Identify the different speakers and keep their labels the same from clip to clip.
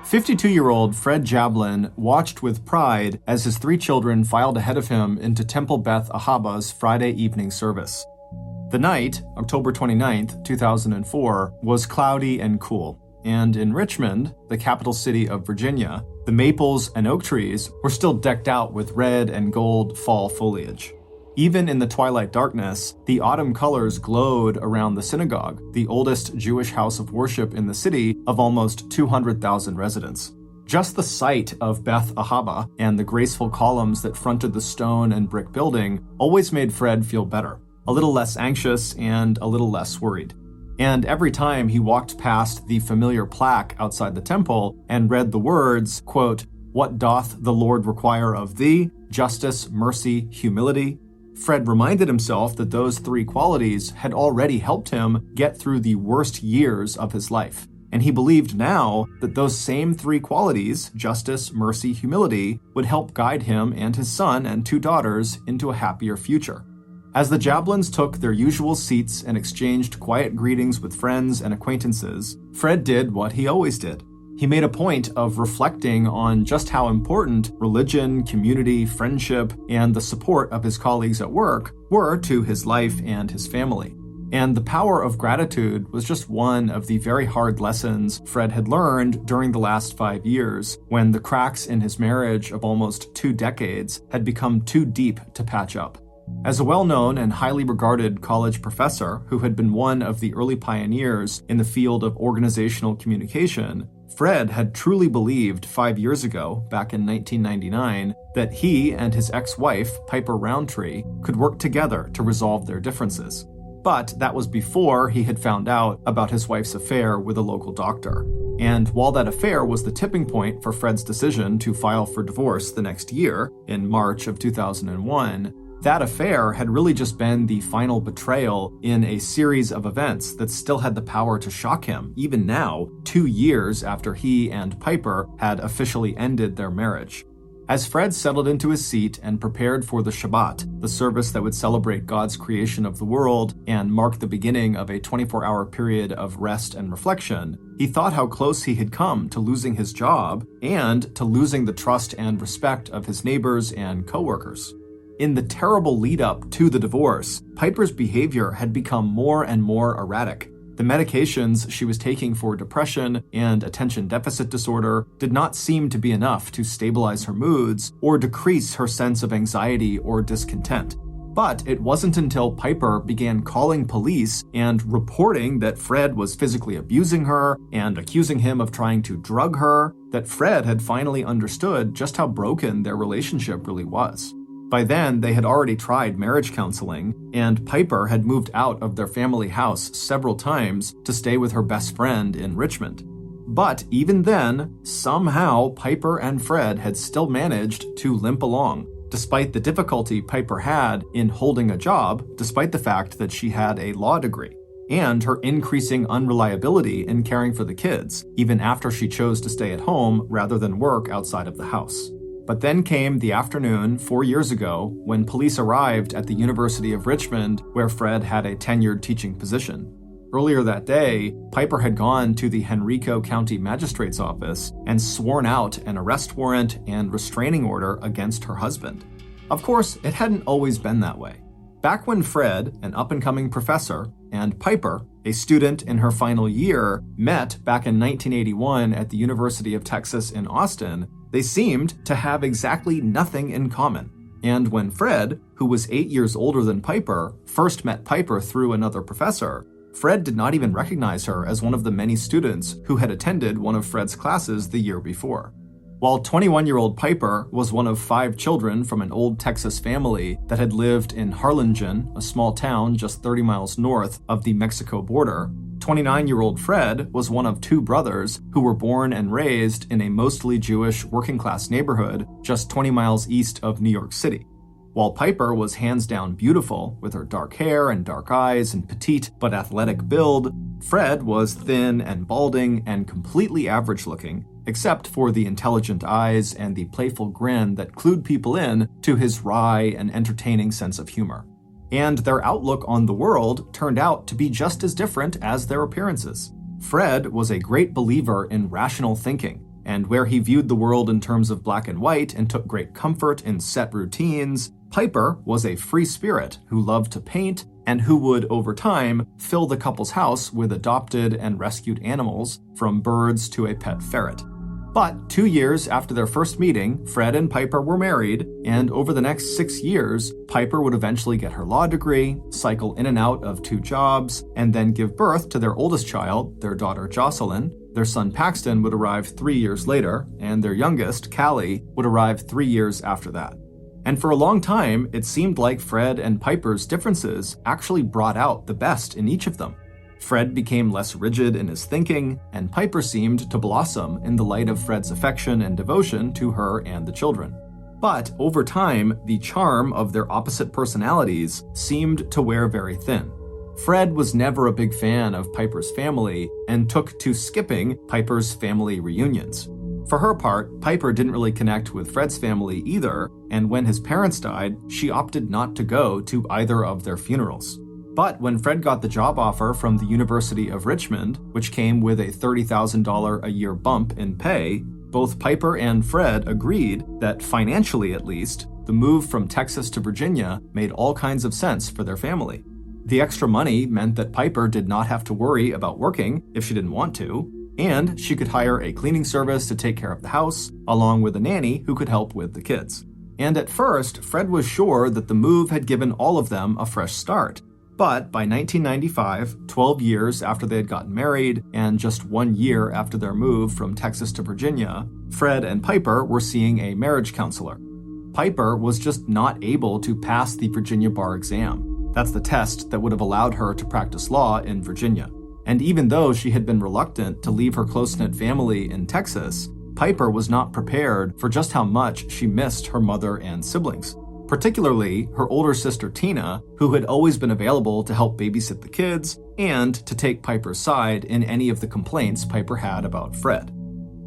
Speaker 1: 52-year-old Fred Jablin watched with pride as his 3 children filed ahead of him into Temple Beth Ahaba's Friday evening service. The night, October 29, 2004, was cloudy and cool, and in Richmond, the capital city of Virginia, the maples and oak trees were still decked out with red and gold fall foliage. Even in the twilight darkness, the autumn colors glowed around the synagogue, the oldest Jewish house of worship in the city of almost 200,000 residents. Just the sight of Beth Ahaba and the graceful columns that fronted the stone and brick building always made Fred feel better, a little less anxious and a little less worried. And every time he walked past the familiar plaque outside the temple and read the words, quote, "What doth the Lord require of thee? Justice, mercy, humility," Fred reminded himself that those 3 qualities had already helped him get through the worst years of his life. And he believed now that those same 3 qualities, justice, mercy, humility, would help guide him and his son and 2 daughters into a happier future. As the Jablins took their usual seats and exchanged quiet greetings with friends and acquaintances, Fred did what he always did. He made a point of reflecting on just how important religion, community, friendship, and the support of his colleagues at work were to his life and his family. And the power of gratitude was just one of the very hard lessons Fred had learned during the last 5 years, when the cracks in his marriage of almost 2 decades had become too deep to patch up. As a well-known and highly regarded college professor who had been one of the early pioneers in the field of organizational communication, Fred had truly believed 5 years ago, back in 1999, that he and his ex-wife, Piper Roundtree, could work together to resolve their differences. But that was before he had found out about his wife's affair with a local doctor. And while that affair was the tipping point for Fred's decision to file for divorce the next year, in March of 2001, that affair had really just been the final betrayal in a series of events that still had the power to shock him, even now, 2 years after he and Piper had officially ended their marriage. As Fred settled into his seat and prepared for the Shabbat, the service that would celebrate God's creation of the world and mark the beginning of a 24-hour period of rest and reflection, he thought how close he had come to losing his job and to losing the trust and respect of his neighbors and coworkers. In the terrible lead-up to the divorce, Piper's behavior had become more and more erratic. The medications she was taking for depression and attention deficit disorder did not seem to be enough to stabilize her moods or decrease her sense of anxiety or discontent. But it wasn't until Piper began calling police and reporting that Fred was physically abusing her and accusing him of trying to drug her that Fred had finally understood just how broken their relationship really was. By then, they had already tried marriage counseling, and Piper had moved out of their family house several times to stay with her best friend in Richmond. But even then, somehow Piper and Fred had still managed to limp along, despite the difficulty Piper had in holding a job, despite the fact that she had a law degree, and her increasing unreliability in caring for the kids, even after she chose to stay at home rather than work outside of the house. But then came the afternoon 4 years ago when police arrived at the University of Richmond, where Fred had a tenured teaching position. Earlier that day, Piper had gone to the Henrico County Magistrate's office and sworn out an arrest warrant and restraining order against her husband. Of course, it hadn't always been that way. Back when Fred, an up-and-coming professor, and Piper, a student in her final year, met back in 1981 at the University of Texas in Austin, they seemed to have exactly nothing in common. And when Fred, who was 8 years older than Piper, first met Piper through another professor, Fred did not even recognize her as one of the many students who had attended one of Fred's classes the year before. While 21-year-old Piper was one of 5 children from an old Texas family that had lived in Harlingen, a small town just 30 miles north of the Mexico border, 29-year-old Fred was one of 2 brothers who were born and raised in a mostly Jewish working-class neighborhood just 20 miles east of New York City. While Piper was hands down beautiful, with her dark hair and dark eyes and petite but athletic build, Fred was thin and balding and completely average-looking, except for the intelligent eyes and the playful grin that clued people in to his wry and entertaining sense of humor. And their outlook on the world turned out to be just as different as their appearances. Fred was a great believer in rational thinking, and where he viewed the world in terms of black and white and took great comfort in set routines, Piper was a free spirit who loved to paint and who would, over time, fill the couple's house with adopted and rescued animals, from birds to a pet ferret. But 2 years after their first meeting, Fred and Piper were married, and over the next 6 years, Piper would eventually get her law degree, cycle in and out of 2 jobs, and then give birth to their oldest child, their daughter Jocelyn. Their son Paxton would arrive 3 years later, and their youngest, Callie, would arrive 3 years after that. And for a long time, it seemed like Fred and Piper's differences actually brought out the best in each of them. Fred became less rigid in his thinking, and Piper seemed to blossom in the light of Fred's affection and devotion to her and the children. But over time, the charm of their opposite personalities seemed to wear very thin. Fred was never a big fan of Piper's family and took to skipping Piper's family reunions. For her part, Piper didn't really connect with Fred's family either, and when his parents died, she opted not to go to either of their funerals. But when Fred got the job offer from the University of Richmond, which came with a $30,000 a year bump in pay, both Piper and Fred agreed that, financially at least, the move from Texas to Virginia made all kinds of sense for their family. The extra money meant that Piper did not have to worry about working if she didn't want to, and she could hire a cleaning service to take care of the house, along with a nanny who could help with the kids. And at first, Fred was sure that the move had given all of them a fresh start. But by 1995, 12 years after they had gotten married, and just 1 year after their move from Texas to Virginia, Fred and Piper were seeing a marriage counselor. Piper was just not able to pass the Virginia bar exam. That's the test that would have allowed her to practice law in Virginia. And even though she had been reluctant to leave her close-knit family in Texas, Piper was not prepared for just how much she missed her mother and siblings. Particularly her older sister Tina, who had always been available to help babysit the kids and to take Piper's side in any of the complaints Piper had about Fred.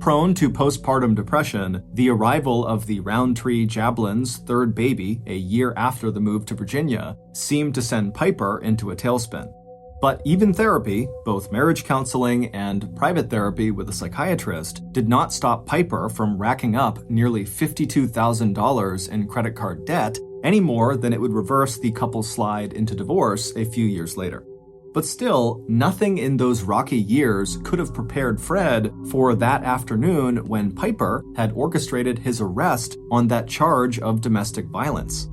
Speaker 1: Prone to postpartum depression, the arrival of the Roundtree-Jablin's third baby a year after the move to Virginia seemed to send Piper into a tailspin. But even therapy, both marriage counseling and private therapy with a psychiatrist, did not stop Piper from racking up nearly $52,000 in credit card debt any more than it would reverse the couple's slide into divorce a few years later. But still, nothing in those rocky years could have prepared Fred for that afternoon when Piper had orchestrated his arrest on that charge of domestic violence.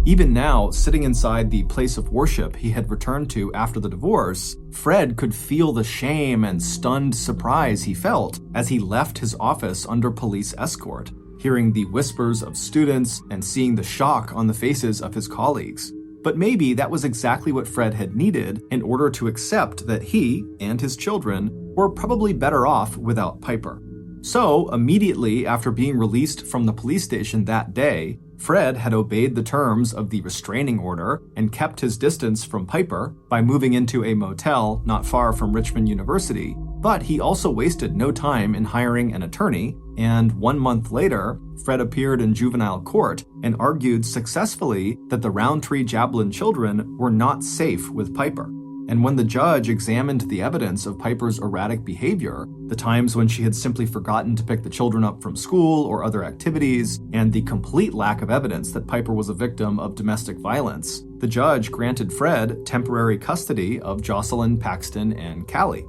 Speaker 1: Even now, sitting inside the place of worship he had returned to after the divorce, Fred could feel the shame and stunned surprise he felt as he left his office under police escort, hearing the whispers of students and seeing the shock on the faces of his colleagues. But maybe that was exactly what Fred had needed in order to accept that he and his children were probably better off without Piper. So, immediately after being released from the police station that day, Fred had obeyed the terms of the restraining order and kept his distance from Piper by moving into a motel not far from Richmond University, but he also wasted no time in hiring an attorney, and 1 month later, Fred appeared in juvenile court and argued successfully that the Roundtree-Jablin children were not safe with Piper. And when the judge examined the evidence of Piper's erratic behavior, the times when she had simply forgotten to pick the children up from school or other activities, and the complete lack of evidence that Piper was a victim of domestic violence, the judge granted Fred temporary custody of Jocelyn, Paxton, and Callie.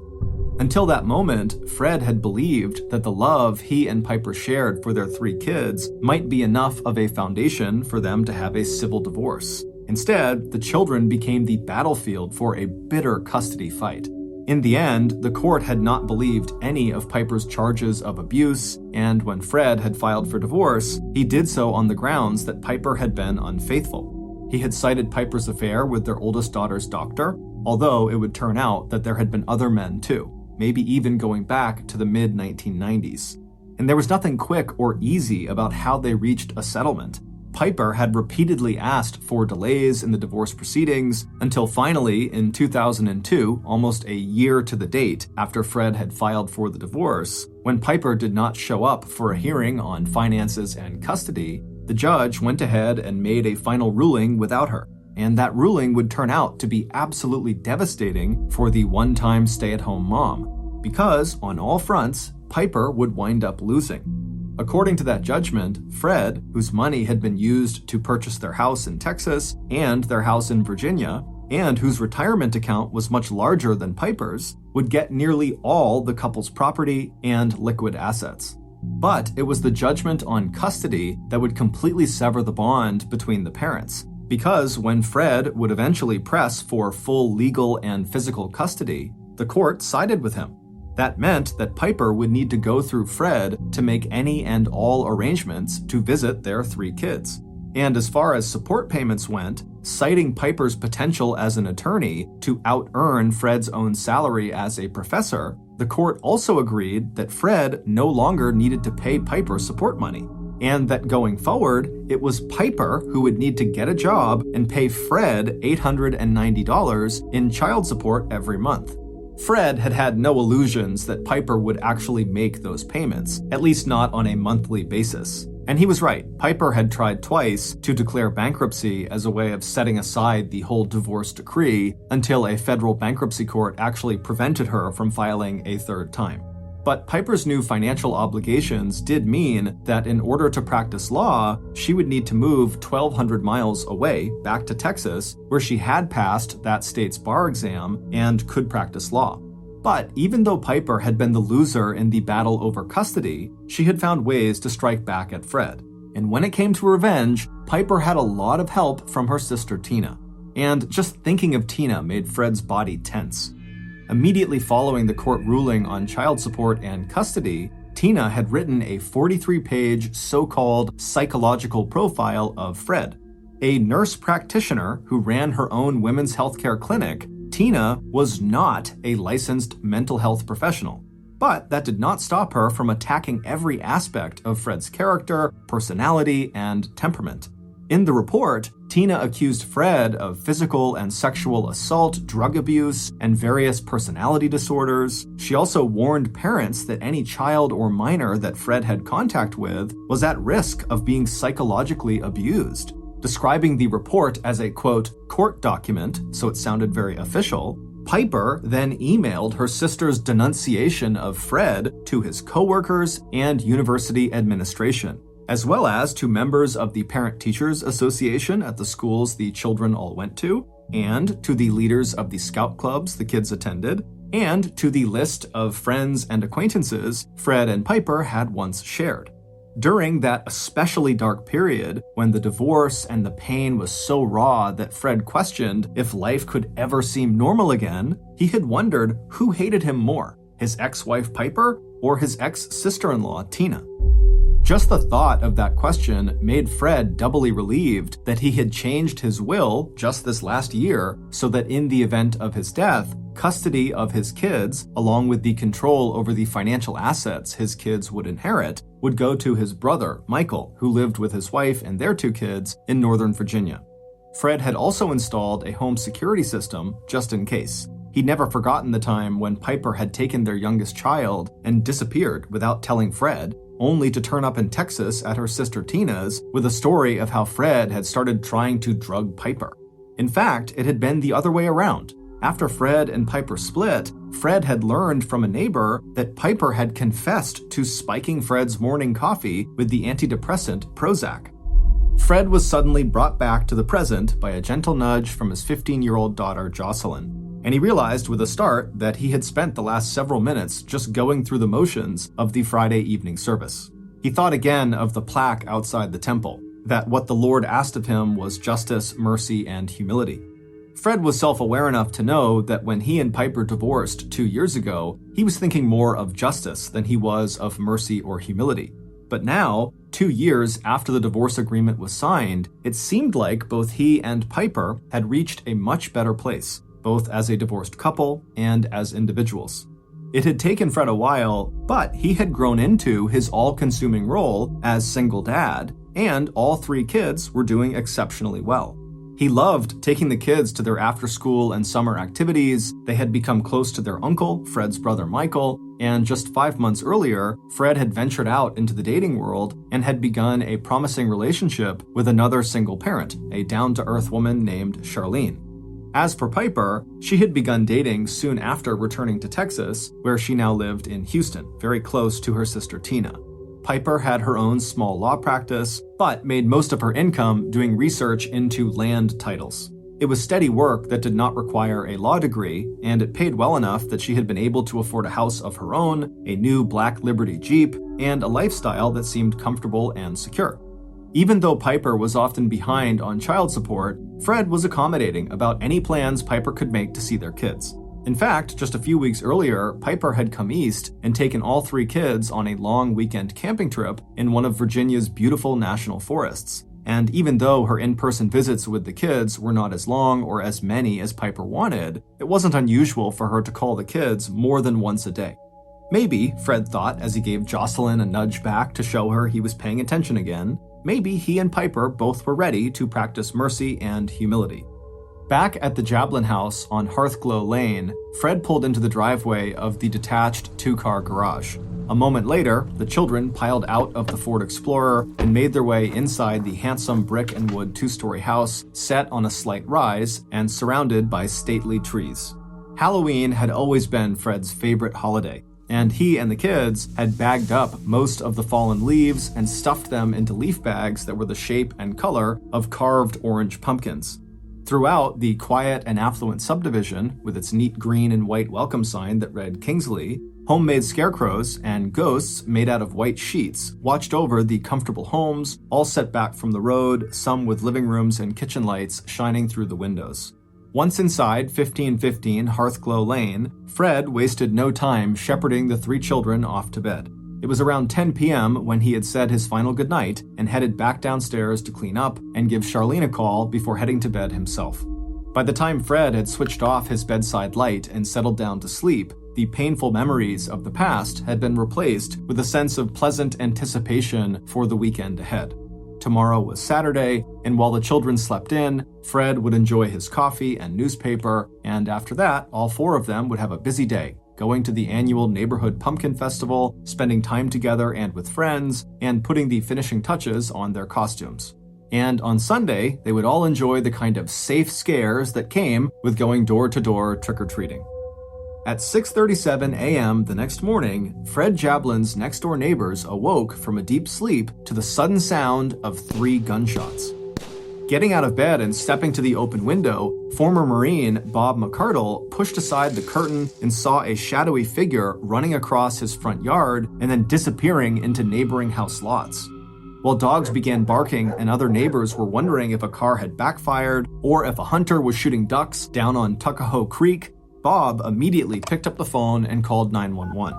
Speaker 1: Until that moment, Fred had believed that the love he and Piper shared for their 3 kids might be enough of a foundation for them to have a civil divorce. Instead, the children became the battlefield for a bitter custody fight. In the end, the court had not believed any of Piper's charges of abuse, and when Fred had filed for divorce, he did so on the grounds that Piper had been unfaithful. He had cited Piper's affair with their oldest daughter's doctor, although it would turn out that there had been other men too, maybe even going back to the mid-1990s. And there was nothing quick or easy about how they reached a settlement. Piper had repeatedly asked for delays in the divorce proceedings until finally, in 2002, almost a year to the date after Fred had filed for the divorce, when Piper did not show up for a hearing on finances and custody, the judge went ahead and made a final ruling without her. And that ruling would turn out to be absolutely devastating for the one-time stay-at-home mom. Because, on all fronts, Piper would wind up losing. According to that judgment, Fred, whose money had been used to purchase their house in Texas and their house in Virginia, and whose retirement account was much larger than Piper's, would get nearly all the couple's property and liquid assets. But it was the judgment on custody that would completely sever the bond between the parents, because when Fred would eventually press for full legal and physical custody, the court sided with him. That meant that Piper would need to go through Fred to make any and all arrangements to visit their 3 kids. And as far as support payments went, citing Piper's potential as an attorney to out-earn Fred's own salary as a professor, the court also agreed that Fred no longer needed to pay Piper support money, and that going forward, it was Piper who would need to get a job and pay Fred $890 in child support every month. Fred had had no illusions that Piper would actually make those payments, at least not on a monthly basis. And he was right. Piper had tried twice to declare bankruptcy as a way of setting aside the whole divorce decree until a federal bankruptcy court actually prevented her from filing a 3rd time. But Piper's new financial obligations did mean that in order to practice law, she would need to move 1,200 miles away back to Texas, where she had passed that state's bar exam and could practice law. But even though Piper had been the loser in the battle over custody, she had found ways to strike back at Fred. And when it came to revenge, Piper had a lot of help from her sister Tina. And just thinking of Tina made Fred's body tense. Immediately following the court ruling on child support and custody, Tina had written a 43-page so-called psychological profile of Fred. A nurse practitioner who ran her own women's healthcare clinic, Tina was not a licensed mental health professional. But that did not stop her from attacking every aspect of Fred's character, personality, and temperament. In the report, Tina accused Fred of physical and sexual assault, drug abuse, and various personality disorders. She also warned parents that any child or minor that Fred had contact with was at risk of being psychologically abused. Describing the report as a, quote, court document, so it sounded very official, Piper then emailed her sister's denunciation of Fred to his coworkers and university administration, as well as to members of the Parent-Teachers Association at the schools the children all went to, and to the leaders of the scout clubs the kids attended, and to the list of friends and acquaintances Fred and Piper had once shared. During that especially dark period, when the divorce and the pain was so raw that Fred questioned if life could ever seem normal again, he had wondered who hated him more, his ex-wife Piper or his ex-sister-in-law Tina. Just the thought of that question made Fred doubly relieved that he had changed his will just this last year so that in the event of his death, custody of his kids, along with the control over the financial assets his kids would inherit, would go to his brother, Michael, who lived with his wife and their 2 kids in Northern Virginia. Fred had also installed a home security system just in case. He'd never forgotten the time when Piper had taken their youngest child and disappeared without telling Fred, only to turn up in Texas at her sister Tina's with a story of how Fred had started trying to drug Piper. In fact, it had been the other way around. After Fred and Piper split, Fred had learned from a neighbor that Piper had confessed to spiking Fred's morning coffee with the antidepressant Prozac. Fred was suddenly brought back to the present by a gentle nudge from his 15-year-old daughter, Jocelyn. And he realized with a start that he had spent the last several minutes just going through the motions of the Friday evening service. He thought again of the plaque outside the temple, that what the Lord asked of him was justice, mercy, and humility. Fred was self-aware enough to know that when he and Piper divorced 2 years ago, he was thinking more of justice than he was of mercy or humility. But now, 2 years after the divorce agreement was signed, it seemed like both he and Piper had reached a much better place, both as a divorced couple and as individuals. It had taken Fred a while, but he had grown into his all-consuming role as single dad, and all 3 kids were doing exceptionally well. He loved taking the kids to their after-school and summer activities. They had become close to their uncle, Fred's brother Michael, and just 5 months earlier, Fred had ventured out into the dating world and had begun a promising relationship with another single parent, a down-to-earth woman named Charlene. As for Piper, she had begun dating soon after returning to Texas, where she now lived in Houston, very close to her sister Tina. Piper had her own small law practice, but made most of her income doing research into land titles. It was steady work that did not require a law degree, and it paid well enough that she had been able to afford a house of her own, a new black Liberty Jeep, and a lifestyle that seemed comfortable and secure. Even though Piper was often behind on child support, Fred was accommodating about any plans Piper could make to see their kids. In fact, just a few weeks earlier, Piper had come east and taken all 3 kids on a long weekend camping trip in one of Virginia's beautiful national forests. And even though her in-person visits with the kids were not as long or as many as Piper wanted, it wasn't unusual for her to call the kids more than once a day. Maybe, Fred thought as he gave Jocelyn a nudge back to show her he was paying attention again, maybe he and Piper both were ready to practice mercy and humility. Back at the Jablin house on Hearthglow Lane, Fred pulled into the driveway of the detached 2-car garage. A moment later, the children piled out of the Ford Explorer and made their way inside the handsome brick and wood 2-story house set on a slight rise and surrounded by stately trees. Halloween had always been Fred's favorite holiday, and he and the kids had bagged up most of the fallen leaves and stuffed them into leaf bags that were the shape and color of carved orange pumpkins. Throughout the quiet and affluent subdivision, with its neat green and white welcome sign that read Kingsley, homemade scarecrows and ghosts made out of white sheets watched over the comfortable homes, all set back from the road, some with living rooms and kitchen lights shining through the windows. Once inside 1515 Hearthglow Lane, Fred wasted no time shepherding the 3 children off to bed. It was around 10 p.m. when he had said his final goodnight and headed back downstairs to clean up and give Charlene a call before heading to bed himself. By the time Fred had switched off his bedside light and settled down to sleep, the painful memories of the past had been replaced with a sense of pleasant anticipation for the weekend ahead. Tomorrow was Saturday, and while the children slept in, Fred would enjoy his coffee and newspaper, and after that, all 4 of them would have a busy day, going to the annual neighborhood pumpkin festival, spending time together and with friends, and putting the finishing touches on their costumes. And on Sunday, they would all enjoy the kind of safe scares that came with going door to door trick-or-treating. At 6:37 a.m. the next morning, Fred Jablin's next-door neighbors awoke from a deep sleep to the sudden sound of 3 gunshots. Getting out of bed and stepping to the open window, former Marine Bob McCardle pushed aside the curtain and saw a shadowy figure running across his front yard and then disappearing into neighboring house lots. While dogs began barking and other neighbors were wondering if a car had backfired or if a hunter was shooting ducks down on Tuckahoe Creek, Bob immediately picked up the phone and called 911.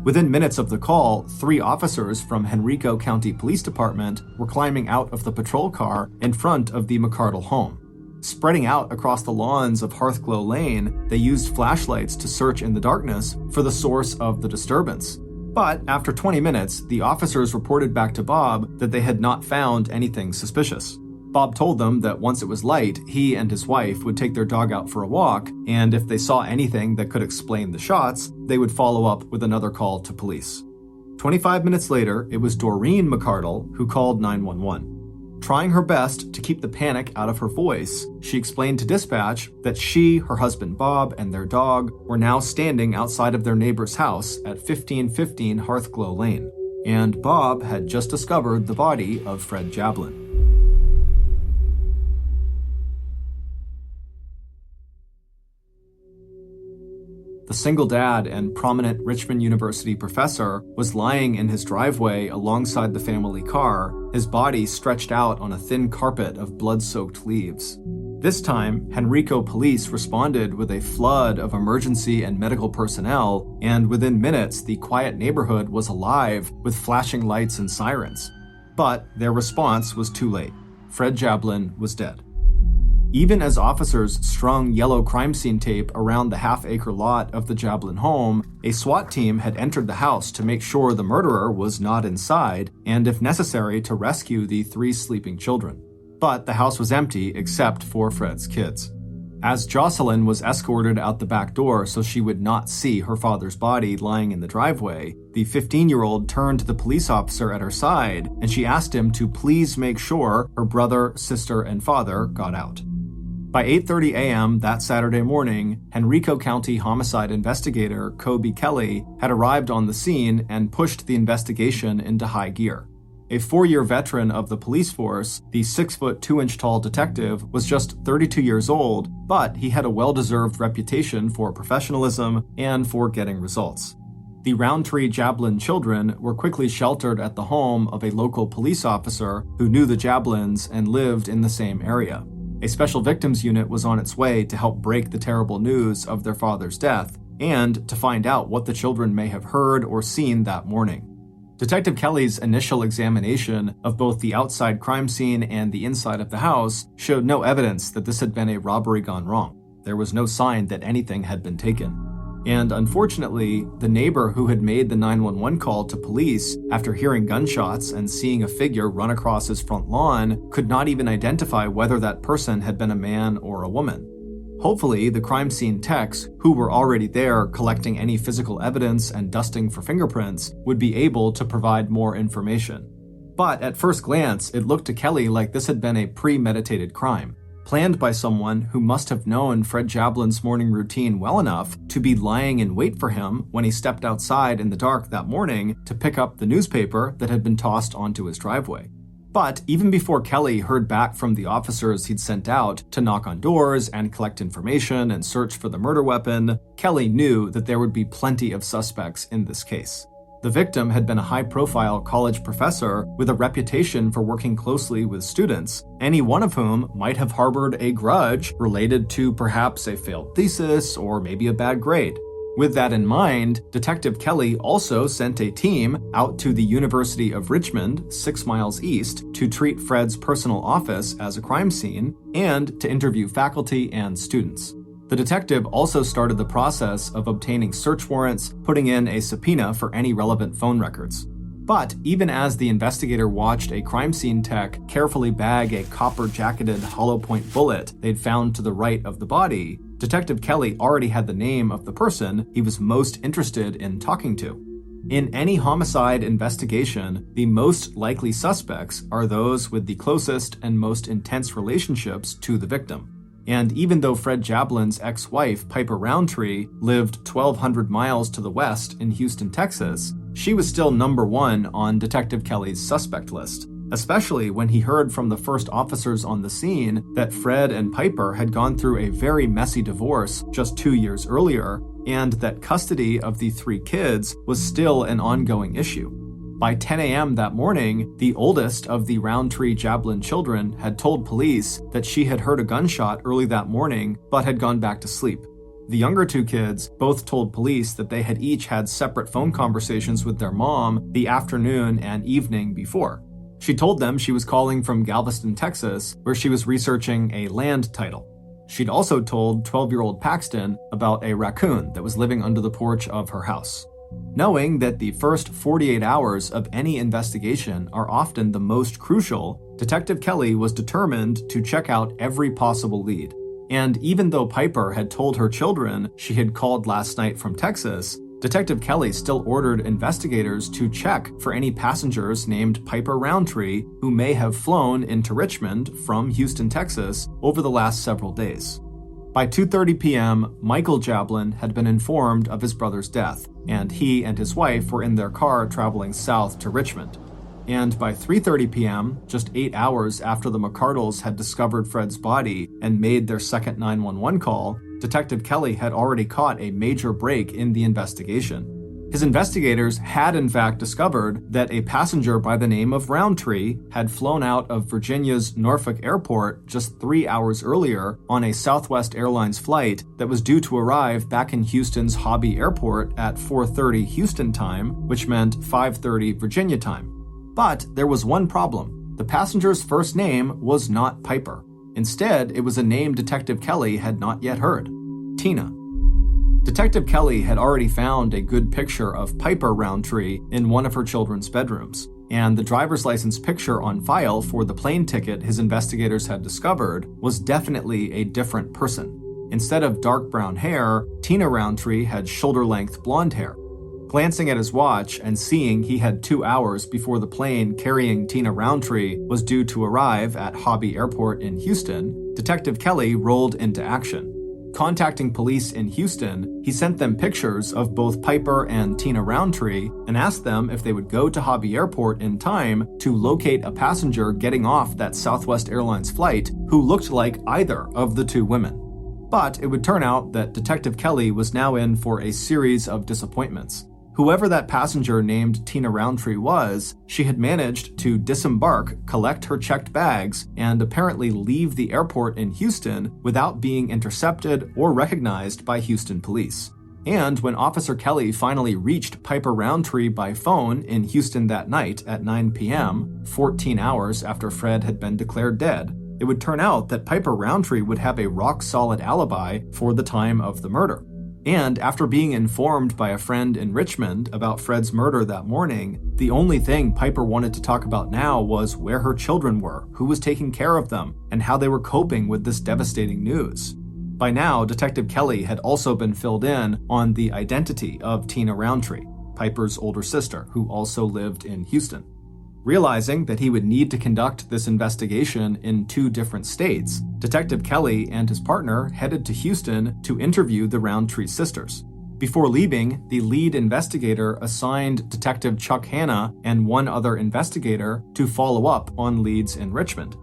Speaker 1: Within minutes of the call, 3 officers from Henrico County Police Department were climbing out of the patrol car in front of the McCardle home. Spreading out across the lawns of Hearthglow Lane, they used flashlights to search in the darkness for the source of the disturbance. But after 20 minutes, the officers reported back to Bob that they had not found anything suspicious. Bob told them that once it was light, he and his wife would take their dog out for a walk, and if they saw anything that could explain the shots, they would follow up with another call to police. 25 minutes later, it was Doreen McCardle who called 911. Trying her best to keep the panic out of her voice, she explained to dispatch that she, her husband Bob, and their dog were now standing outside of their neighbor's house at 1515 Hearthglow Lane, and Bob had just discovered the body of Fred Jablin. The single dad and prominent Richmond University professor was lying in his driveway alongside the family car, his body stretched out on a thin carpet of blood-soaked leaves. This time, Henrico police responded with a flood of emergency and medical personnel, and within minutes, the quiet neighborhood was alive with flashing lights and sirens. But their response was too late. Fred Jablin was dead. Even as officers strung yellow crime scene tape around the half-acre lot of the Jablin home, a SWAT team had entered the house to make sure the murderer was not inside, and if necessary, to rescue the 3 sleeping children. But the house was empty except for Fred's kids. As Jocelyn was escorted out the back door so she would not see her father's body lying in the driveway, the 15-year-old turned to the police officer at her side, and she asked him to please make sure her brother, sister, and father got out. By 8:30 a.m. that Saturday morning, Henrico County homicide investigator Kobe Kelly had arrived on the scene and pushed the investigation into high gear. A 4-year veteran of the police force, the 6-foot 2-inch tall detective was just 32 years old, but he had a well-deserved reputation for professionalism and for getting results. The Roundtree Jablin children were quickly sheltered at the home of a local police officer who knew the Jablins and lived in the same area. A special victims unit was on its way to help break the terrible news of their father's death and to find out what the children may have heard or seen that morning. Detective Kelly's initial examination of both the outside crime scene and the inside of the house showed no evidence that this had been a robbery gone wrong. There was no sign that anything had been taken. And unfortunately, the neighbor who had made the 911 call to police after hearing gunshots and seeing a figure run across his front lawn could not even identify whether that person had been a man or a woman. Hopefully, the crime scene techs, who were already there collecting any physical evidence and dusting for fingerprints, would be able to provide more information. But at first glance, it looked to Kelly like this had been a premeditated crime, planned by someone who must have known Fred Jablin's morning routine well enough to be lying in wait for him when he stepped outside in the dark that morning to pick up the newspaper that had been tossed onto his driveway. But even before Kelly heard back from the officers he'd sent out to knock on doors and collect information and search for the murder weapon, Kelly knew that there would be plenty of suspects in this case. The victim had been a high-profile college professor with a reputation for working closely with students, any one of whom might have harbored a grudge related to perhaps a failed thesis or maybe a bad grade. With that in mind, Detective Kelly also sent a team out to the University of Richmond, 6 miles east, to treat Fred's personal office as a crime scene and to interview faculty and students. The detective also started the process of obtaining search warrants, putting in a subpoena for any relevant phone records. But even as the investigator watched a crime scene tech carefully bag a copper-jacketed hollow-point bullet they'd found to the right of the body, Detective Kelly already had the name of the person he was most interested in talking to. In any homicide investigation, the most likely suspects are those with the closest and most intense relationships to the victim. And even though Fred Jablin's ex-wife, Piper Roundtree, lived 1,200 miles to the west in Houston, Texas, she was still number 1 on Detective Kelly's suspect list, especially when he heard from the first officers on the scene that Fred and Piper had gone through a very messy divorce just 2 years earlier, and that custody of the 3 kids was still an ongoing issue. By 10 a.m. that morning, the oldest of the Roundtree Jablin children had told police that she had heard a gunshot early that morning but had gone back to sleep. The younger 2 kids both told police that they had each had separate phone conversations with their mom the afternoon and evening before. She told them she was calling from Galveston, Texas, where she was researching a land title. She'd also told 12-year-old Paxton about a raccoon that was living under the porch of her house. Knowing that the first 48 hours of any investigation are often the most crucial, Detective Kelly was determined to check out every possible lead. And even though Piper had told her children she had called last night from Texas, Detective Kelly still ordered investigators to check for any passengers named Piper Roundtree who may have flown into Richmond from Houston, Texas over the last several days. By 2:30 p.m., Michael Jablin had been informed of his brother's death, and he and his wife were in their car traveling south to Richmond. And by 3:30 p.m., just 8 hours after the McCardles had discovered Fred's body and made their second 911 call, Detective Kelly had already caught a major break in the investigation. His investigators had in fact discovered that a passenger by the name of Roundtree had flown out of Virginia's Norfolk Airport just 3 hours earlier on a Southwest Airlines flight that was due to arrive back in Houston's Hobby Airport at 4:30 Houston time, which meant 5:30 Virginia time. But there was one problem. The passenger's first name was not Piper. Instead, it was a name Detective Kelly had not yet heard: Tina. Detective Kelly had already found a good picture of Piper Roundtree in one of her children's bedrooms, and the driver's license picture on file for the plane ticket his investigators had discovered was definitely a different person. Instead of dark brown hair, Tina Roundtree had shoulder-length blonde hair. Glancing at his watch and seeing he had 2 hours before the plane carrying Tina Roundtree was due to arrive at Hobby Airport in Houston, Detective Kelly rolled into action. Contacting police in Houston, he sent them pictures of both Piper and Tina Roundtree and asked them if they would go to Hobby Airport in time to locate a passenger getting off that Southwest Airlines flight who looked like either of the 2 women. But it would turn out that Detective Kelly was now in for a series of disappointments. Whoever that passenger named Tina Roundtree was, she had managed to disembark, collect her checked bags, and apparently leave the airport in Houston without being intercepted or recognized by Houston police. And when Officer Kelly finally reached Piper Roundtree by phone in Houston that night at 9 p.m., 14 hours after Fred had been declared dead, it would turn out that Piper Roundtree would have a rock-solid alibi for the time of the murder. And after being informed by a friend in Richmond about Fred's murder that morning, the only thing Piper wanted to talk about now was where her children were, who was taking care of them, and how they were coping with this devastating news. By now, Detective Kelly had also been filled in on the identity of Tina Roundtree, Piper's older sister, who also lived in Houston. Realizing that he would need to conduct this investigation in 2 different states, Detective Kelly and his partner headed to Houston to interview the Roundtree sisters. Before leaving, the lead investigator assigned Detective Chuck Hanna and 1 other investigator to follow up on leads in Richmond.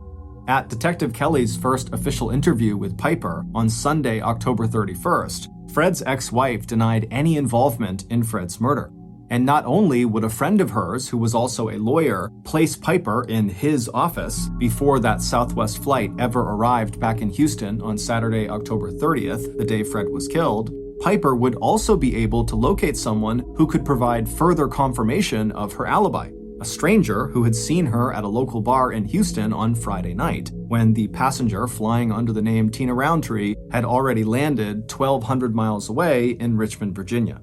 Speaker 1: At Detective Kelly's first official interview with Piper on Sunday, October 31st, Fred's ex-wife denied any involvement in Fred's murder. And not only would a friend of hers, who was also a lawyer, place Piper in his office before that Southwest flight ever arrived back in Houston on Saturday, October 30th, the day Fred was killed, Piper would also be able to locate someone who could provide further confirmation of her alibi, a stranger who had seen her at a local bar in Houston on Friday night, when the passenger flying under the name Tina Roundtree had already landed 1,200 miles away in Richmond, Virginia.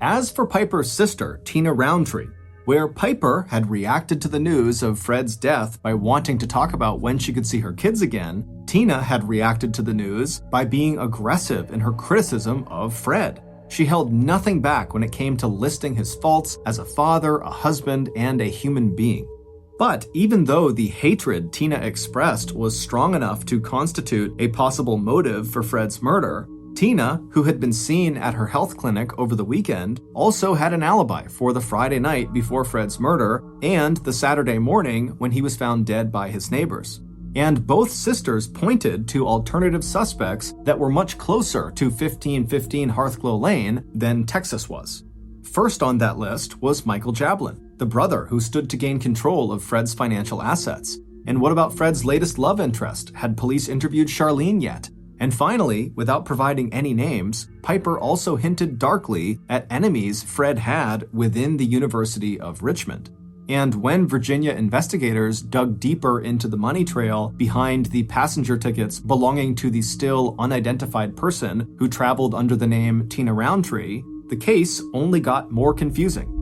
Speaker 1: As for Piper's sister, Tina Roundtree, where Piper had reacted to the news of Fred's death by wanting to talk about when she could see her kids again, Tina had reacted to the news by being aggressive in her criticism of Fred. She held nothing back when it came to listing his faults as a father, a husband, and a human being. But even though the hatred Tina expressed was strong enough to constitute a possible motive for Fred's murder, Tina, who had been seen at her health clinic over the weekend, also had an alibi for the Friday night before Fred's murder and the Saturday morning when he was found dead by his neighbors. And both sisters pointed to alternative suspects that were much closer to 1515 Hearthglow Lane than Texas was. First on that list was Michael Jablin, the brother who stood to gain control of Fred's financial assets. And what about Fred's latest love interest? Had police interviewed Charlene yet? And finally, without providing any names, Piper also hinted darkly at enemies Fred had within the University of Richmond. And when Virginia investigators dug deeper into the money trail behind the passenger tickets belonging to the still unidentified person who traveled under the name Tina Roundtree, the case only got more confusing.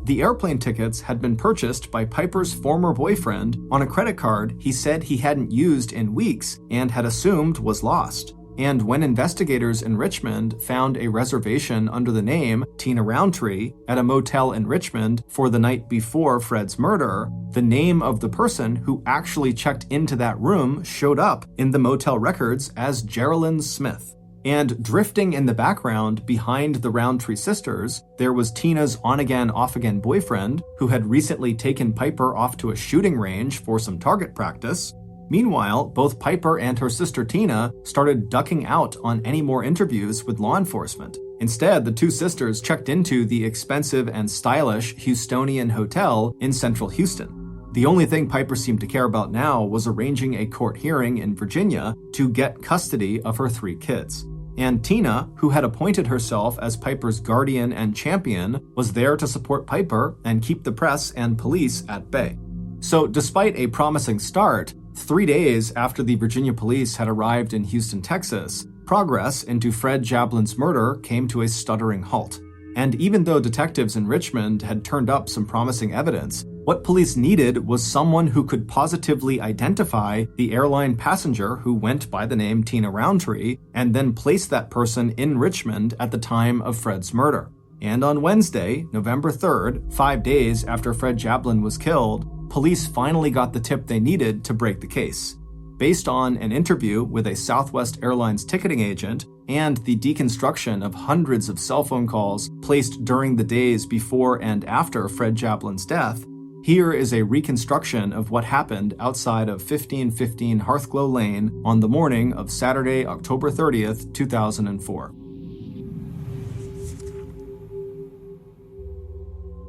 Speaker 1: The airplane tickets had been purchased by Piper's former boyfriend on a credit card he said he hadn't used in weeks and had assumed was lost. And when investigators in Richmond found a reservation under the name Tina Roundtree at a motel in Richmond for the night before Fred's murder, the name of the person who actually checked into that room showed up in the motel records as Geraldine Smith. And drifting in the background behind the Roundtree sisters, there was Tina's on-again, off-again boyfriend who had recently taken Piper off to a shooting range for some target practice. Meanwhile, both Piper and her sister Tina started ducking out on any more interviews with law enforcement. Instead, the 2 sisters checked into the expensive and stylish Houstonian Hotel in central Houston. The only thing Piper seemed to care about now was arranging a court hearing in Virginia to get custody of her 3 kids. And Tina, who had appointed herself as Piper's guardian and champion, was there to support Piper and keep the press and police at bay. So despite a promising start, 3 days after the Virginia police had arrived in Houston, Texas, progress into Fred Jablin's murder came to a stuttering halt. And even though detectives in Richmond had turned up some promising evidence, what police needed was someone who could positively identify the airline passenger who went by the name Tina Roundtree and then place that person in Richmond at the time of Fred's murder. And on Wednesday, November 3rd, 5 days after Fred Jablin was killed, police finally got the tip they needed to break the case. Based on an interview with a Southwest Airlines ticketing agent and the deconstruction of hundreds of cell phone calls placed during the days before and after Fred Jablin's death, here is a reconstruction of what happened outside of 1515 Hearthglow Lane on the morning of Saturday, October 30th, 2004.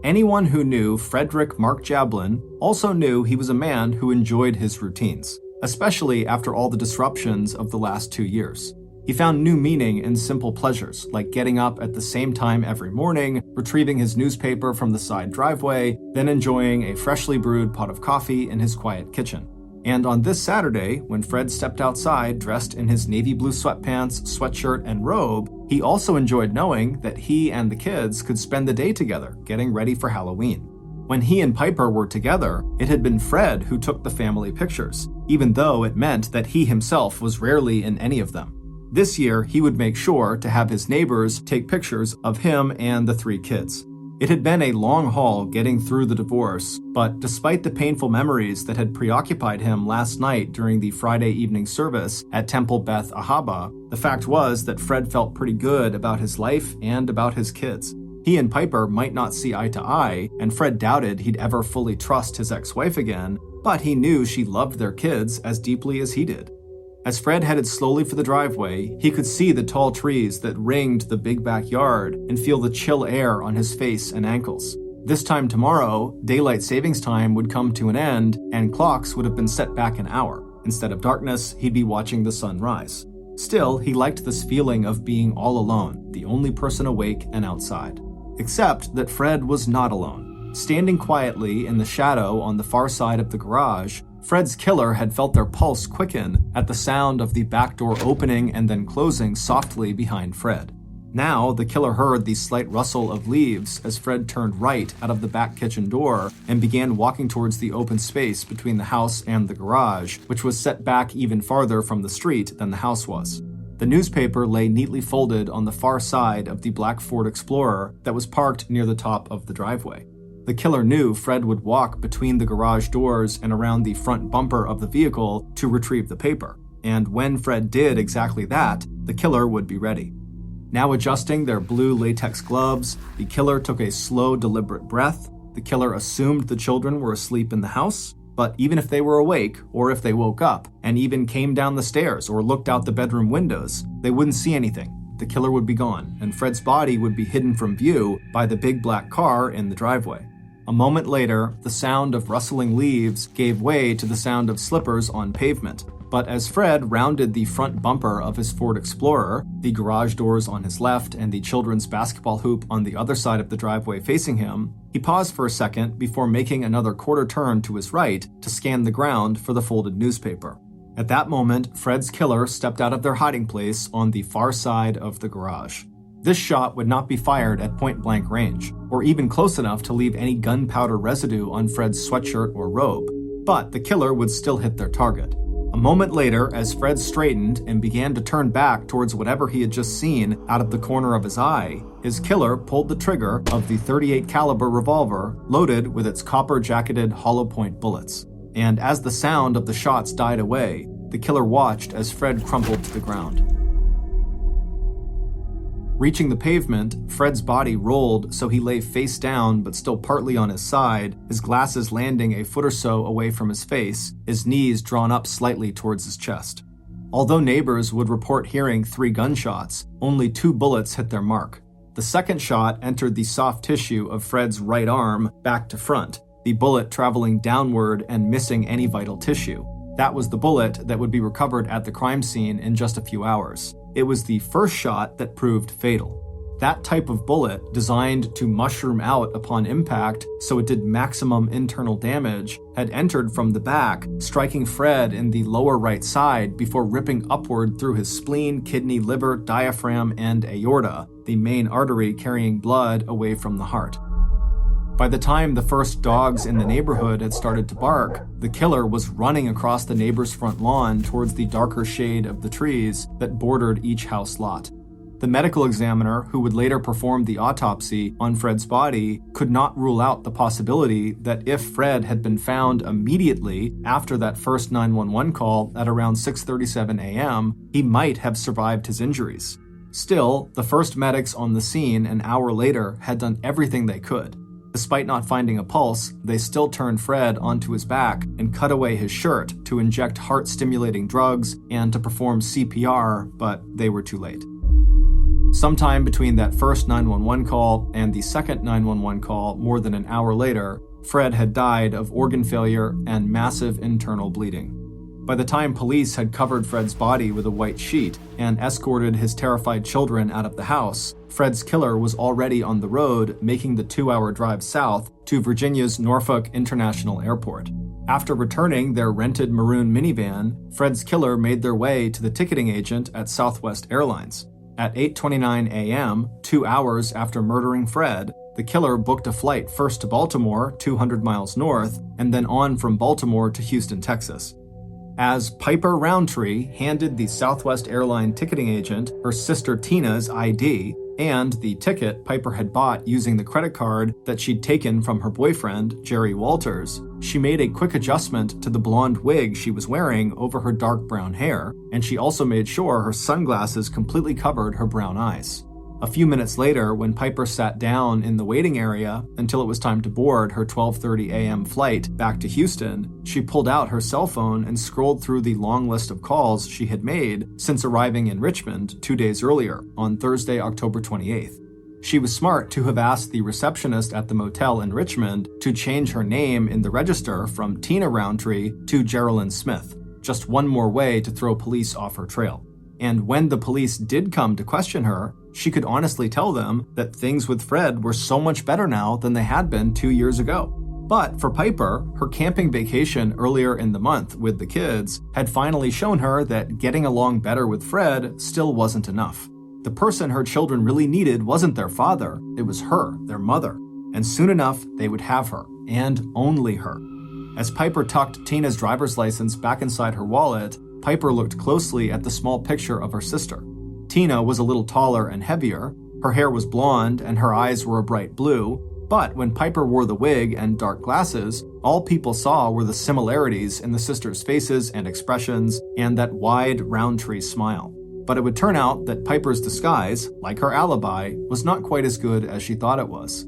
Speaker 1: Anyone who knew Frederick Mark Jablin also knew he was a man who enjoyed his routines, especially after all the disruptions of the last 2 years. He found new meaning in simple pleasures, like getting up at the same time every morning, retrieving his newspaper from the side driveway, then enjoying a freshly brewed pot of coffee in his quiet kitchen. And on this Saturday, when Fred stepped outside dressed in his navy blue sweatpants, sweatshirt, and robe, he also enjoyed knowing that he and the kids could spend the day together, getting ready for Halloween. When he and Piper were together, it had been Fred who took the family pictures, even though it meant that he himself was rarely in any of them. This year, he would make sure to have his neighbors take pictures of him and the 3 kids. It had been a long haul getting through the divorce, but despite the painful memories that had preoccupied him last night during the Friday evening service at Temple Beth Ahaba, the fact was that Fred felt pretty good about his life and about his kids. He and Piper might not see eye to eye, and Fred doubted he'd ever fully trust his ex-wife again, but he knew she loved their kids as deeply as he did. As Fred headed slowly for the driveway, he could see the tall trees that ringed the big backyard and feel the chill air on his face and ankles. This time tomorrow, daylight savings time would come to an end and clocks would have been set back an hour. Instead of darkness, he'd be watching the sun rise. Still, he liked this feeling of being all alone, the only person awake and outside. Except that Fred was not alone. Standing quietly in the shadow on the far side of the garage, Fred's killer had felt their pulse quicken at the sound of the back door opening and then closing softly behind Fred. Now, the killer heard the slight rustle of leaves as Fred turned right out of the back kitchen door and began walking towards the open space between the house and the garage, which was set back even farther from the street than the house was. The newspaper lay neatly folded on the far side of the black Ford Explorer that was parked near the top of the driveway. The killer knew Fred would walk between the garage doors and around the front bumper of the vehicle to retrieve the paper. And when Fred did exactly that, the killer would be ready. Now adjusting their blue latex gloves, the killer took a slow, deliberate breath. The killer assumed the children were asleep in the house, but even if they were awake, or if they woke up, and even came down the stairs or looked out the bedroom windows, they wouldn't see anything. The killer would be gone, and Fred's body would be hidden from view by the big black car in the driveway. A moment later, the sound of rustling leaves gave way to the sound of slippers on pavement. But as Fred rounded the front bumper of his Ford Explorer, the garage doors on his left and the children's basketball hoop on the other side of the driveway facing him, he paused for a second before making another quarter turn to his right to scan the ground for the folded newspaper. At that moment, Fred's killer stepped out of their hiding place on the far side of the garage. This shot would not be fired at point-blank range, or even close enough to leave any gunpowder residue on Fred's sweatshirt or robe, but the killer would still hit their target. A moment later, as Fred straightened and began to turn back towards whatever he had just seen out of the corner of his eye, his killer pulled the trigger of the .38 caliber revolver loaded with its copper-jacketed hollow-point bullets. And as the sound of the shots died away, the killer watched as Fred crumpled to the ground. Reaching the pavement, Fred's body rolled so he lay face down but still partly on his side, his glasses landing a foot or so away from his face, his knees drawn up slightly towards his chest. Although neighbors would report hearing 3 gunshots, only 2 bullets hit their mark. The second shot entered the soft tissue of Fred's right arm back to front, the bullet traveling downward and missing any vital tissue. That was the bullet that would be recovered at the crime scene in just a few hours. It was the first shot that proved fatal. That type of bullet, designed to mushroom out upon impact so it did maximum internal damage, had entered from the back, striking Fred in the lower right side before ripping upward through his spleen, kidney, liver, diaphragm, and aorta, the main artery carrying blood away from the heart. By the time the first dogs in the neighborhood had started to bark, the killer was running across the neighbor's front lawn towards the darker shade of the trees that bordered each house lot. The medical examiner, who would later perform the autopsy on Fred's body, could not rule out the possibility that if Fred had been found immediately after that first 911 call at around 6:37 a.m., he might have survived his injuries. Still, the first medics on the scene an hour later had done everything they could. Despite not finding a pulse, they still turned Fred onto his back and cut away his shirt to inject heart-stimulating drugs and to perform CPR, but they were too late. Sometime between that first 911 call and the second 911 call more than an hour later, Fred had died of organ failure and massive internal bleeding. By the time police had covered Fred's body with a white sheet and escorted his terrified children out of the house, Fred's killer was already on the road, making the 2-hour drive south to Virginia's Norfolk International Airport. After returning their rented maroon minivan, Fred's killer made their way to the ticketing agent at Southwest Airlines. At 8:29 a.m., 2 hours after murdering Fred, the killer booked a flight first to Baltimore, 200 miles north, and then on from Baltimore to Houston, Texas. As Piper Roundtree handed the Southwest Airline ticketing agent her sister Tina's ID and the ticket Piper had bought using the credit card that she'd taken from her boyfriend, Jerry Walters, she made a quick adjustment to the blonde wig she was wearing over her dark brown hair, and she also made sure her sunglasses completely covered her brown eyes. A few minutes later, when Piper sat down in the waiting area until it was time to board her 12:30 a.m. flight back to Houston, she pulled out her cell phone and scrolled through the long list of calls she had made since arriving in Richmond 2 days earlier, on Thursday, October 28th. She was smart to have asked the receptionist at the motel in Richmond to change her name in the register from Tina Roundtree to Geraldine Smith, just one more way to throw police off her trail. And when the police did come to question her, she could honestly tell them that things with Fred were so much better now than they had been 2 years ago. But for Piper, her camping vacation earlier in the month with the kids had finally shown her that getting along better with Fred still wasn't enough. The person her children really needed wasn't their father, it was her, their mother. And soon enough, they would have her, and only her. As Piper tucked Tina's driver's license back inside her wallet, Piper looked closely at the small picture of her sister. Tina was a little taller and heavier, her hair was blonde and her eyes were a bright blue, but when Piper wore the wig and dark glasses, all people saw were the similarities in the sisters' faces and expressions and that wide Roundtree smile. But it would turn out that Piper's disguise, like her alibi, was not quite as good as she thought it was.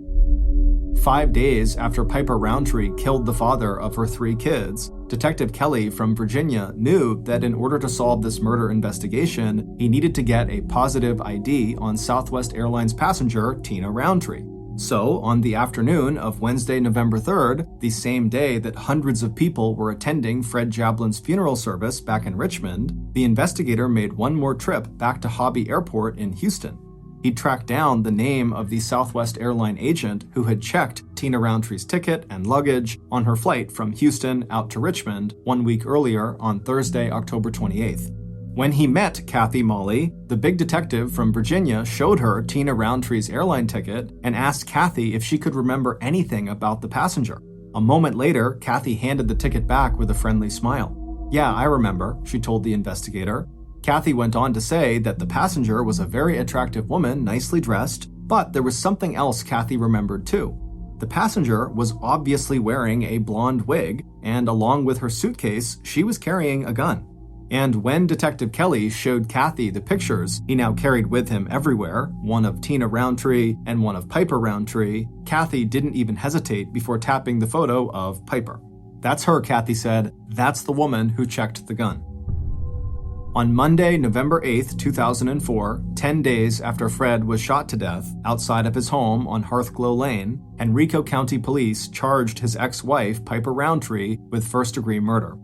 Speaker 1: 5 days after Piper Roundtree killed the father of her 3 kids, Detective Kelly from Virginia knew that in order to solve this murder investigation, he needed to get a positive ID on Southwest Airlines passenger Tina Roundtree. So, on the afternoon of Wednesday, November 3rd, the same day that hundreds of people were attending Fred Jablin's funeral service back in Richmond, the investigator made one more trip back to Hobby Airport in Houston. He tracked down the name of the Southwest Airline agent who had checked Tina Roundtree's ticket and luggage on her flight from Houston out to Richmond 1 week earlier on Thursday, October 28th. When he met Kathy Molly, the big detective from Virginia showed her Tina Roundtree's airline ticket and asked Kathy if she could remember anything about the passenger. A moment later, Kathy handed the ticket back with a friendly smile. "Yeah, I remember," she told the investigator. Kathy went on to say that the passenger was a very attractive woman, nicely dressed, but there was something else Kathy remembered too. The passenger was obviously wearing a blonde wig, and along with her suitcase, she was carrying a gun. And when Detective Kelly showed Kathy the pictures he now carried with him everywhere, one of Tina Roundtree and one of Piper Roundtree, Kathy didn't even hesitate before tapping the photo of Piper. "That's her," Kathy said. "That's the woman who checked the gun." On Monday, November 8th, 2004, 10 days after Fred was shot to death outside of his home on Hearthglow Lane, Henrico County Police charged his ex-wife, Piper Roundtree, with first-degree murder.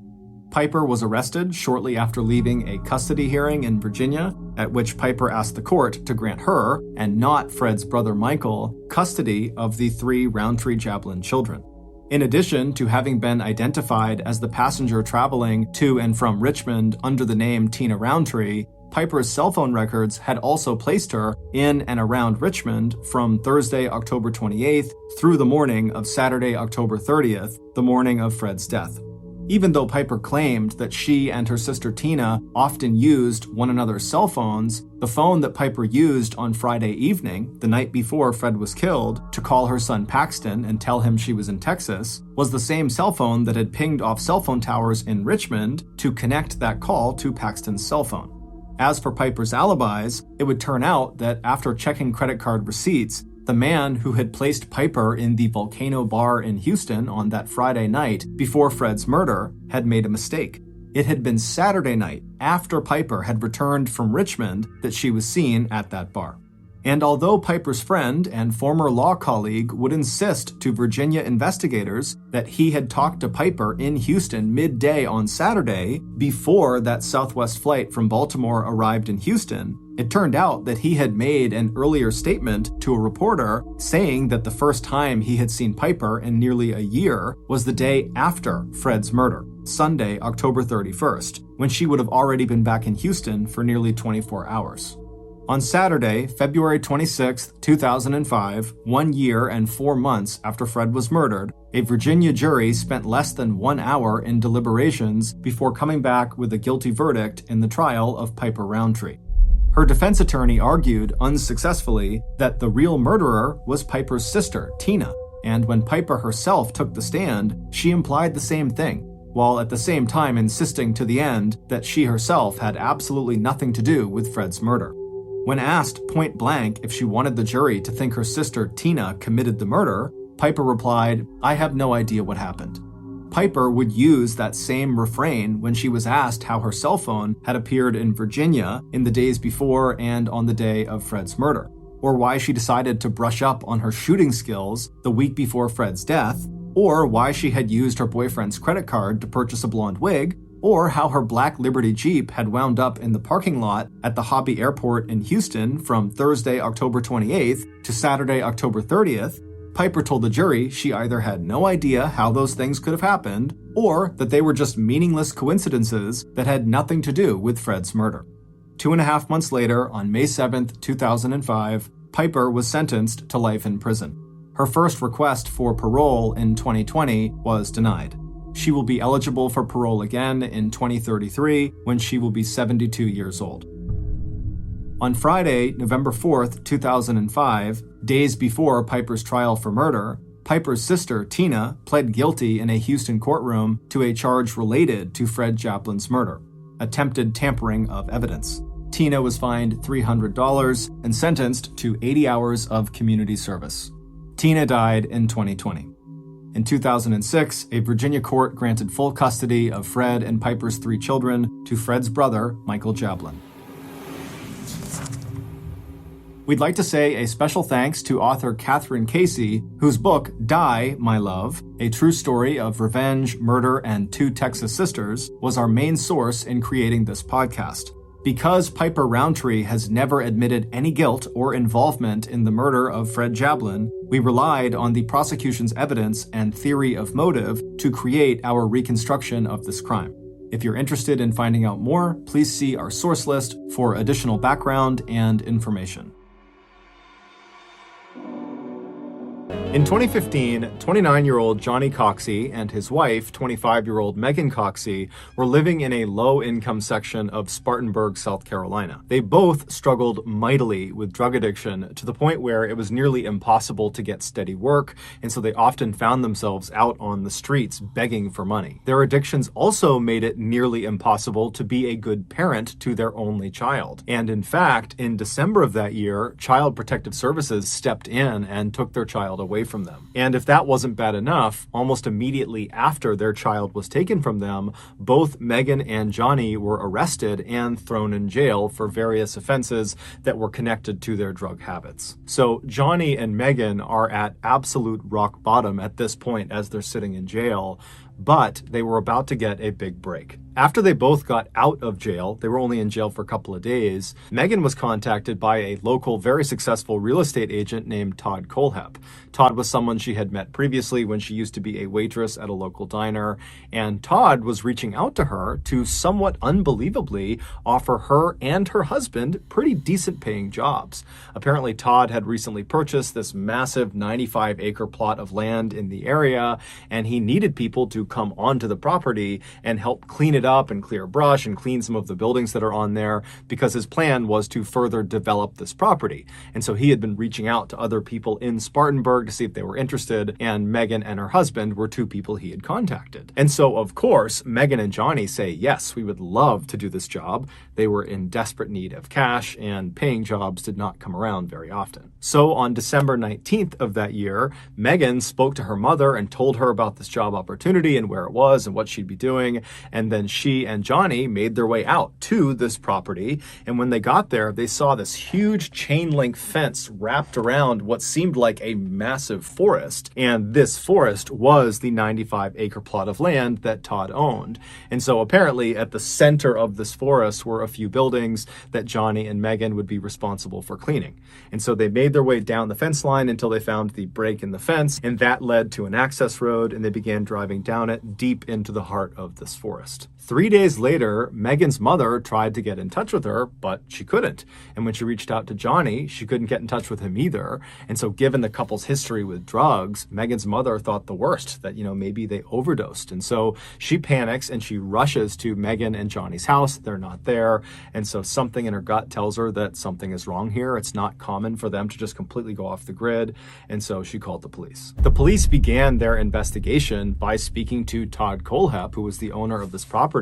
Speaker 1: Piper was arrested shortly after leaving a custody hearing in Virginia, at which Piper asked the court to grant her, and not Fred's brother Michael, custody of the 3 Roundtree-Jablin children. In addition to having been identified as the passenger traveling to and from Richmond under the name Tina Roundtree, Piper's cell phone records had also placed her in and around Richmond from Thursday, October 28th through the morning of Saturday, October 30th, the morning of Fred's death. Even though Piper claimed that she and her sister Tina often used one another's cell phones, the phone that Piper used on Friday evening, the night before Fred was killed, to call her son Paxton and tell him she was in Texas, was the same cell phone that had pinged off cell phone towers in Richmond to connect that call to Paxton's cell phone. As for Piper's alibis, it would turn out that after checking credit card receipts, the man who had placed Piper in the Volcano Bar in Houston on that Friday night before Fred's murder had made a mistake. It had been Saturday night, after Piper had returned from Richmond, that she was seen at that bar. And although Piper's friend and former law colleague would insist to Virginia investigators that he had talked to Piper in Houston midday on Saturday before that Southwest flight from Baltimore arrived in Houston, it turned out that he had made an earlier statement to a reporter saying that the first time he had seen Piper in nearly a year was the day after Fred's murder, Sunday, October 31st, when she would have already been back in Houston for nearly 24 hours. On Saturday, February 26, 2005, 1 year and 4 months after Fred was murdered, a Virginia jury spent less than 1 hour in deliberations before coming back with a guilty verdict in the trial of Piper Roundtree. Her defense attorney argued, unsuccessfully, that the real murderer was Piper's sister, Tina, and when Piper herself took the stand, she implied the same thing, while at the same time insisting to the end that she herself had absolutely nothing to do with Fred's murder. When asked point blank if she wanted the jury to think her sister Tina committed the murder, Piper replied, "I have no idea what happened." Piper would use that same refrain when she was asked how her cell phone had appeared in Virginia in the days before and on the day of Fred's murder, or why she decided to brush up on her shooting skills the week before Fred's death, or why she had used her boyfriend's credit card to purchase a blonde wig, or how her black Liberty Jeep had wound up in the parking lot at the Hobby Airport in Houston from Thursday, October 28th to Saturday, October 30th, Piper told the jury she either had no idea how those things could have happened, or that they were just meaningless coincidences that had nothing to do with Fred's murder. 2.5 months later, on May 7, 2005, Piper was sentenced to life in prison. Her first request for parole in 2020 was denied. She will be eligible for parole again in 2033 when she will be 72 years old. On Friday, November 4th, 2005, days before Piper's trial for murder, Piper's sister, Tina, pled guilty in a Houston courtroom to a charge related to Fred Jablin's murder, attempted tampering of evidence. Tina was fined $300 and sentenced to 80 hours of community service. Tina died in 2020. In 2006, a Virginia court granted full custody of Fred and Piper's 3 children to Fred's brother, Michael Jablin. We'd like to say a special thanks to author Catherine Casey, whose book, Die, My Love, a true story of revenge, murder, and 2 Texas sisters, was our main source in creating this podcast. Because Piper Roundtree has never admitted any guilt or involvement in the murder of Fred Jablin, we relied on the prosecution's evidence and theory of motive to create our reconstruction of this crime. If you're interested in finding out more, please see our source list for additional background and information. In 2015, 29-year-old Johnny Coxey and his wife, 25-year-old Megan Coxey, were living in a low-income section of Spartanburg, South Carolina. They both struggled mightily with drug addiction to the point where it was nearly impossible to get steady work, and so they often found themselves out on the streets begging for money. Their addictions also made it nearly impossible to be a good parent to their only child. And in fact, in December of that year, Child Protective Services stepped in and took their child away from them. And if that wasn't bad enough, almost immediately after their child was taken from them, both Megan and Johnny were arrested and thrown in jail for various offenses that were connected to their drug habits. So Johnny and Megan are at absolute rock bottom at this point as they're sitting in jail, but they were about to get a big break. After they both got out of jail, they were only in jail for a couple of days, Megan was contacted by a local, very successful real estate agent named Todd Kohlhepp. Todd was someone she had met previously when she used to be a waitress at a local diner, and Todd was reaching out to her to somewhat unbelievably offer her and her husband pretty decent paying jobs. Apparently, Todd had recently purchased this massive 95-acre plot of land in the area, and he needed people to come onto the property and help clean it up and clear brush and clean some of the buildings that are on there, because his plan was to further develop this property. And so he had been reaching out to other people in Spartanburg to see if they were interested, and Megan and her husband were two people he had contacted. And so, of course, Megan and Johnny say, yes, we would love to do this job. They were in desperate need of cash, and paying jobs did not come around very often. So on December 19th of that year, Megan spoke to her mother and told her about this job opportunity and where it was and what she'd be doing. And then she and Johnny made their way out to this property. And when they got there, they saw this huge chain link fence wrapped around what seemed like a massive forest. And this forest was the 95-acre plot of land that Todd owned. And so apparently at the center of this forest were a few buildings that Johnny and Megan would be responsible for cleaning. And so they made their way down the fence line until they found the break in the fence, and that led to an access road, and they began driving down it deep into the heart of this forest. 3 days later, Megan's mother tried to get in touch with her, but she couldn't. And when she reached out to Johnny, she couldn't get in touch with him either. And so given the couple's history with drugs, Megan's mother thought the worst, that, maybe they overdosed. And so she panics and she rushes to Megan and Johnny's house. They're not there. And so something in her gut tells her that something is wrong here. It's not common for them to just completely go off the grid. And so she called the police. The police began their investigation by speaking to Todd Kohlhepp, who was the owner of this property,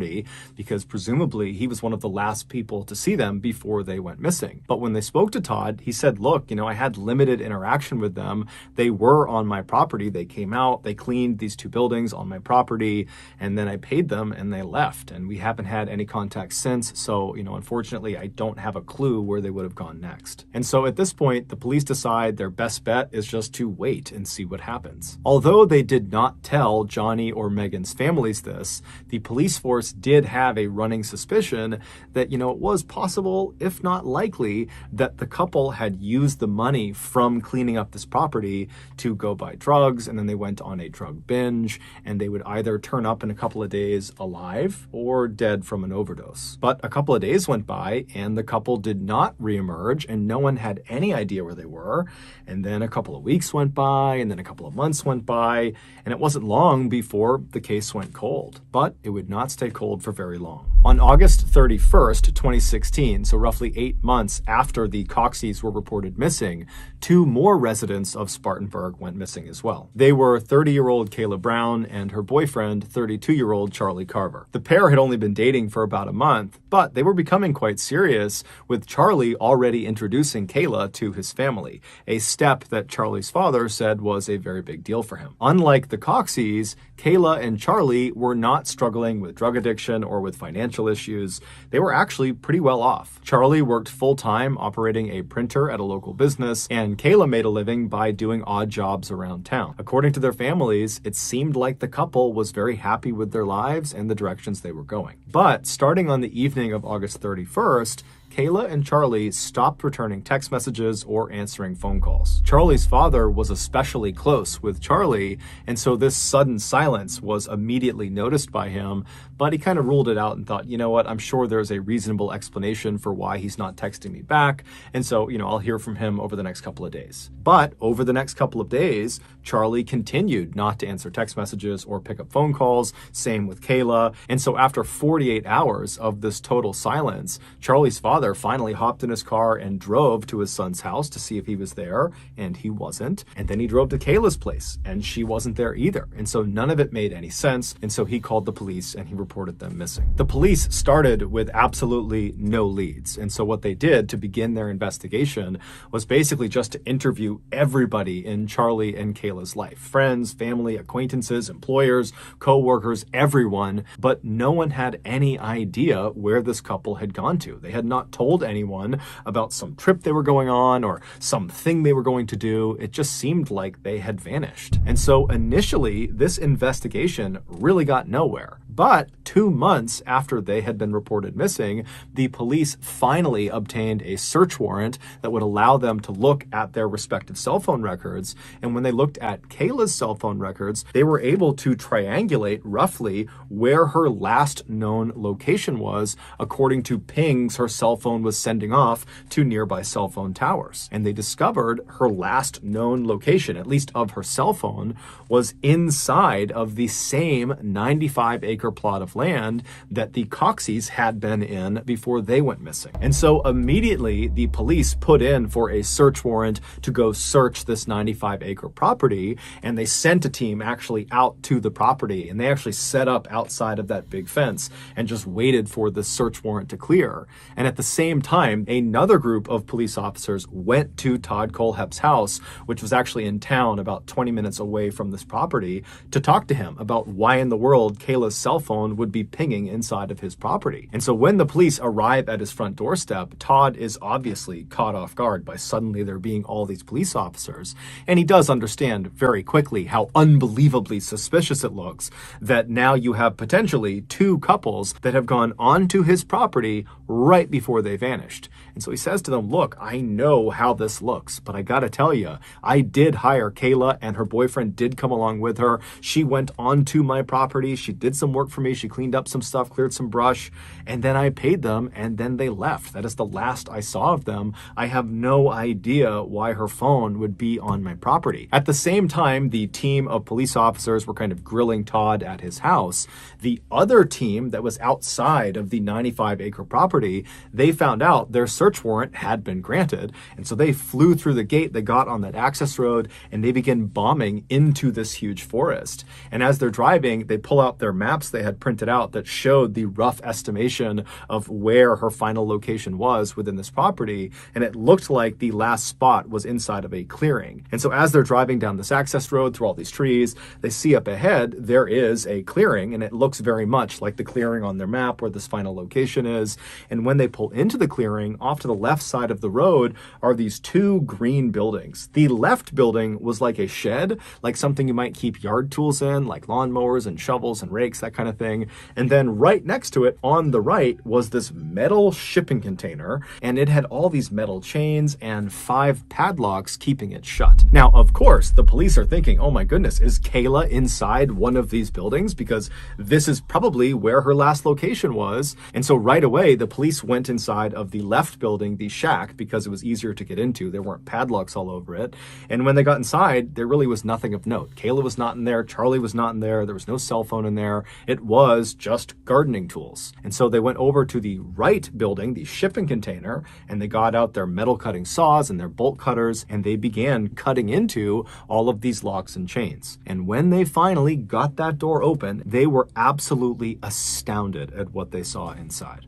Speaker 1: because presumably he was one of the last people to see them before they went missing. But when they spoke to Todd, he said, look, I had limited interaction with them. They were on my property. They came out, they cleaned these two buildings on my property, and then I paid them and they left. And we haven't had any contact since. So, unfortunately, I don't have a clue where they would have gone next. And so at this point, the police decide their best bet is just to wait and see what happens. Although they did not tell Johnny or Megan's families this, the police force did have a running suspicion that, it was possible, if not likely, that the couple had used the money from cleaning up this property to go buy drugs, and then they went on a drug binge, and they would either turn up in a couple of days alive or dead from an overdose. But a couple of days went by, and the couple did not reemerge, and no one had any idea where they were. And then a couple of weeks went by, and then a couple of months went by, and it wasn't long before the case went cold. But it would not stay cold for very long. On August 31st, 2016, so roughly 8 months after the Coxies were reported missing, 2 more residents of Spartanburg went missing as well. They were 30-year-old Kayla Brown and her boyfriend, 32-year-old Charlie Carver. The pair had only been dating for about a month, but they were becoming quite serious, with Charlie already introducing Kayla to his family, a step that Charlie's father said was a very big deal for him. Unlike the Coxies, Kayla and Charlie were not struggling with drug addiction or with financial issues. They were actually pretty well off. Charlie worked full-time operating a printer at a local business, and Kayla made a living by doing odd jobs around town. According to their families, it seemed like the couple was very happy with their lives and the directions they were going. But starting on the evening of August 31st, Kayla and Charlie stopped returning text messages or answering phone calls. Charlie's father was especially close with Charlie, and so this sudden silence was immediately noticed by him, but he kind of ruled it out and thought, what, I'm sure there's a reasonable explanation for why he's not texting me back, and so, I'll hear from him over the next couple of days. But over the next couple of days, Charlie continued not to answer text messages or pick up phone calls, same with Kayla, and so after 48 hours of this total silence, Charlie's father finally hopped in his car and drove to his son's house to see if he was there, and he wasn't. And then he drove to Kayla's place, and she wasn't there either. And so none of it made any sense, and so he called the police and he reported them missing. The police started with absolutely no leads, and so what they did to begin their investigation was basically just to interview everybody in Charlie and Kayla's life. Friends, family, acquaintances, employers, co-workers, everyone, but no one had any idea where this couple had gone to. They had not not told anyone about some trip they were going on or something they were going to do. It just seemed like they had vanished. And so initially, this investigation really got nowhere. But 2 months after they had been reported missing, the police finally obtained a search warrant that would allow them to look at their respective cell phone records. And when they looked at Kayla's cell phone records, they were able to triangulate roughly where her last known location was, according to pings her cell phone was sending off to nearby cell phone towers. And they discovered her last known location, at least of her cell phone, was inside of the same 95-acre plot of land that the Coxies had been in before they went missing. And so immediately the police put in for a search warrant to go search this 95-acre property, and they sent a team actually out to the property, and they actually set up outside of that big fence and just waited for the search warrant to clear. And at the same time, another group of police officers went to Todd Kohlhepp's house, which was actually in town about 20 minutes away from this property, to talk to him about why in the world Kayla's cell phone would be pinging inside of his property. And so when the police arrive at his front doorstep, Todd is obviously caught off guard by suddenly there being all these police officers. And he does understand very quickly how unbelievably suspicious it looks that now you have potentially 2 couples that have gone onto his property right before they vanished. And so he says to them, look, I know how this looks, but I gotta tell you, I did hire Kayla and her boyfriend did come along with her. She went onto my property. She did some work for me. She cleaned up some stuff, cleared some brush, and then I paid them and then they left. That is the last I saw of them. I have no idea why her phone would be on my property. At the same time, the team of police officers were kind of grilling Todd at his house. The other team that was outside of the 95-acre property, they found out their search warrant had been granted. And so they flew through the gate, they got on that access road, and they began bombing into this huge forest. And as they're driving, they pull out their maps they had printed out that showed the rough estimation of where her final location was within this property. And it looked like the last spot was inside of a clearing. And so as they're driving down this access road through all these trees, they see up ahead, there is a clearing, and it looks very much like the clearing on their map where this final location is. And when they pull into the clearing, off to the left side of the road are these 2 green buildings. The left building was like a shed, like something you might keep yard tools in, like lawnmowers and shovels and rakes, that kind of thing. And then right next to it on the right was this metal shipping container, and it had all these metal chains and 5 padlocks keeping it shut. Now, of course, the police are thinking, oh my goodness, is Kayla inside one of these buildings? Because this is probably where her last location was. And so right away, the police went inside of the left building, the shack, because it was easier to get into. There weren't padlocks all over it. And when they got inside, there really was nothing of note. Kayla was not in there. Charlie was not in there. There was no cell phone in there. It was just gardening tools. And so they went over to the right building, the shipping container, and they got out their metal cutting saws and their bolt cutters, and they began cutting into all of these locks and chains. And when they finally got that door open, they were absolutely astounded at what they saw inside.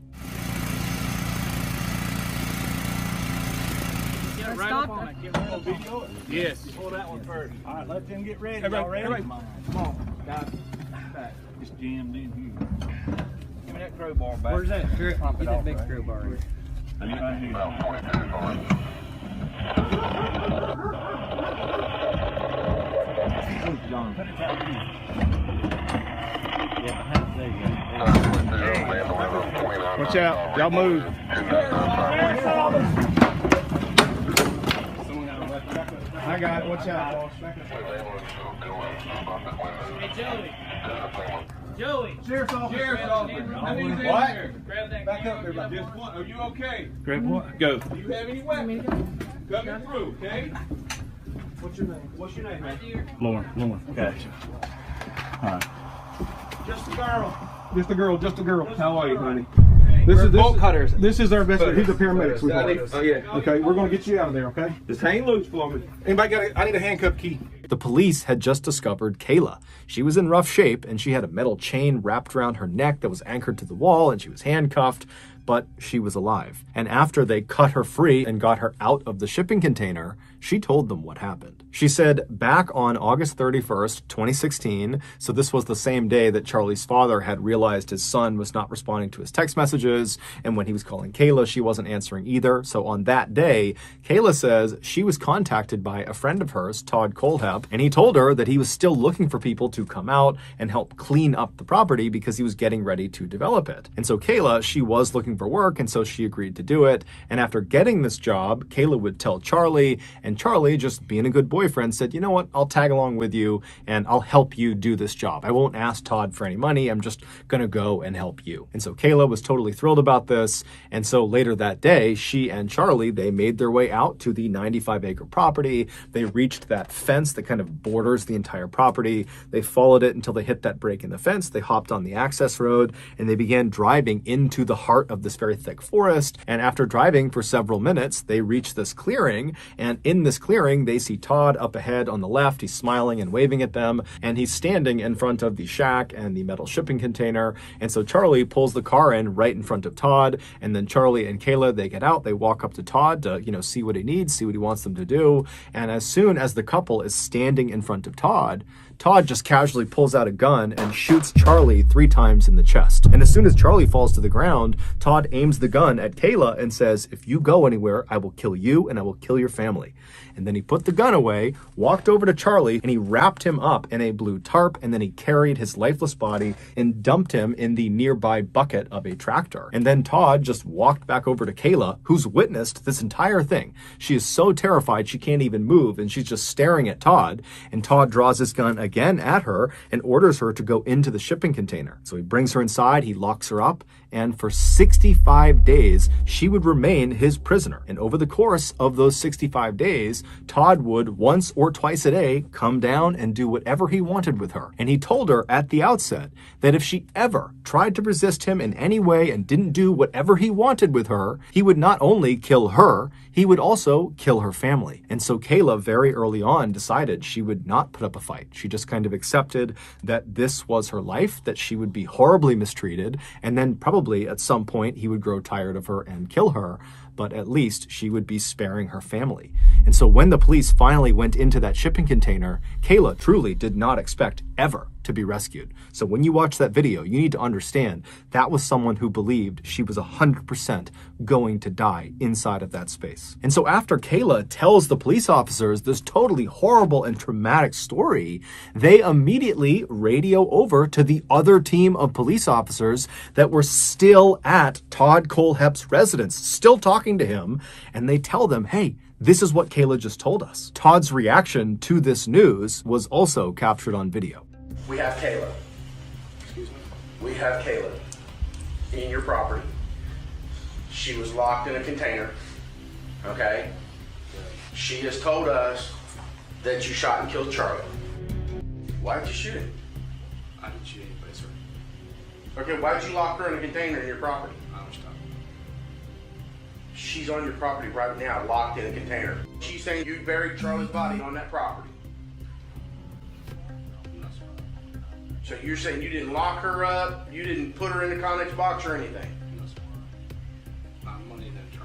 Speaker 2: Right up on it. Get one video it.
Speaker 3: Yes.
Speaker 2: Pull that one first. All right, let them get ready.
Speaker 3: Everybody,
Speaker 2: Y'all ready?
Speaker 3: everybody.
Speaker 2: Come on, guys. Back. It's jammed in here. Give me that crowbar back.
Speaker 3: Where's that? Get
Speaker 2: Pop it
Speaker 3: that
Speaker 2: off
Speaker 3: big
Speaker 2: right
Speaker 3: crowbar
Speaker 2: here.
Speaker 3: in.
Speaker 2: Right here. Oh, John. Put it down here. Yeah, there you go.
Speaker 3: Watch out. Y'all move. I got it. Watch out, boss.
Speaker 4: Hey, Joey.
Speaker 2: Sheriff's officer.
Speaker 4: Sheriff's officer.
Speaker 2: What?
Speaker 4: Grab that
Speaker 2: Back
Speaker 4: camera.
Speaker 2: up there, buddy.
Speaker 4: Just one. Are you okay?
Speaker 3: Grab what? Go.
Speaker 4: Do you have any weapons? Coming through, okay?
Speaker 2: What's your name? What's your name, man?
Speaker 4: Right here.
Speaker 3: Lauren.
Speaker 2: Okay. All right. Just a girl. Just a girl. How are you, honey?
Speaker 3: This is
Speaker 2: bolt cutters.
Speaker 3: This is our best. He's a paramedic.
Speaker 2: Oh, yeah.
Speaker 3: Okay, we're gonna get you out of there. Okay.
Speaker 2: Just hang loose for me. Anybody got I need a handcuff key.
Speaker 1: The police had just discovered Kayla. She was in rough shape, and she had a metal chain wrapped around her neck that was anchored to the wall, and she was handcuffed, but she was alive. And after they cut her free and got her out of the shipping container, she told them what happened. She said back on August 31st, 2016, so this was the same day that Charlie's father had realized his son was not responding to his text messages, and when he was calling Kayla, she wasn't answering either. So on that day, Kayla says she was contacted by a friend of hers, Todd Kohlhepp, and he told her that he was still looking for people to come out and help clean up the property because he was getting ready to develop it. And so Kayla, she was looking for work, and so she agreed to do it. And after getting this job, Kayla would tell Charlie, and Charlie, just being a good boyfriend, said, you know what, I'll tag along with you and I'll help you do this job. I won't ask Todd for any money. I'm just gonna go and help you. And so Kayla was totally thrilled about this. And so later that day, she and Charlie, they made their way out to the 95-acre property. They reached that fence that kind of borders the entire property. They followed it until they hit that break in the fence. They hopped on the access road and they began driving into the heart of this very thick forest. And after driving for several minutes, they reached this clearing. And in this clearing, they see Todd up ahead on the left. He's smiling and waving at them. And he's standing in front of the shack and the metal shipping container. And so Charlie pulls the car in right in front of Todd. And then Charlie and Kayla, they get out. They walk up to Todd to, see what he needs, see what he wants them to do. And as soon as the couple is standing in front of Todd, Todd just casually pulls out a gun and shoots Charlie 3 times in the chest. And as soon as Charlie falls to the ground, Todd aims the gun at Kayla and says, if you go anywhere, I will kill you and I will kill your family. And then he put the gun away, walked over to Charlie, and he wrapped him up in a blue tarp, and then he carried his lifeless body and dumped him in the nearby bucket of a tractor. And then Todd just walked back over to Kayla, who's witnessed this entire thing. She is so terrified she can't even move, and she's just staring at Todd. And Todd draws his gun again at her and orders her to go into the shipping container. So he brings her inside, he locks her up, and for 65 days, she would remain his prisoner. And over the course of those 65 days, Todd would once or twice a day come down and do whatever he wanted with her. And he told her at the outset that if she ever tried to resist him in any way and didn't do whatever he wanted with her, he would not only kill her, he would also kill her family. And so Kayla very early on decided she would not put up a fight. She just kind of accepted that this was her life, that she would be horribly mistreated, and then probably at some point he would grow tired of her and kill her, but at least she would be sparing her family. And so when the police finally went into that shipping container, Kayla truly did not expect ever to be rescued. So when you watch that video, you need to understand that was someone who believed she was 100% going to die inside of that space. And so after Kayla tells the police officers this totally horrible and traumatic story, they immediately radio over to the other team of police officers that were still at Todd Kohlhepp's residence, still talking to him, and they tell them, hey, this is what Kayla just told us. Todd's reaction to this news was also captured on video.
Speaker 5: We have Kayla.
Speaker 3: Excuse me?
Speaker 5: We have Kayla in your property. She was locked in a container, okay? She has told us that you shot and killed Charlie. Why did you shoot him?
Speaker 3: I didn't shoot anybody, sir.
Speaker 5: Okay, why did you lock her in a container in your property?
Speaker 3: I don't stop.
Speaker 5: She's on your property right now, locked in a container. She's saying you buried Charlie's body on that property.
Speaker 3: No, sir.
Speaker 5: So you're saying you didn't lock her up, you didn't put her in the Connex box or anything?
Speaker 3: No, sir. I'm money an attorney.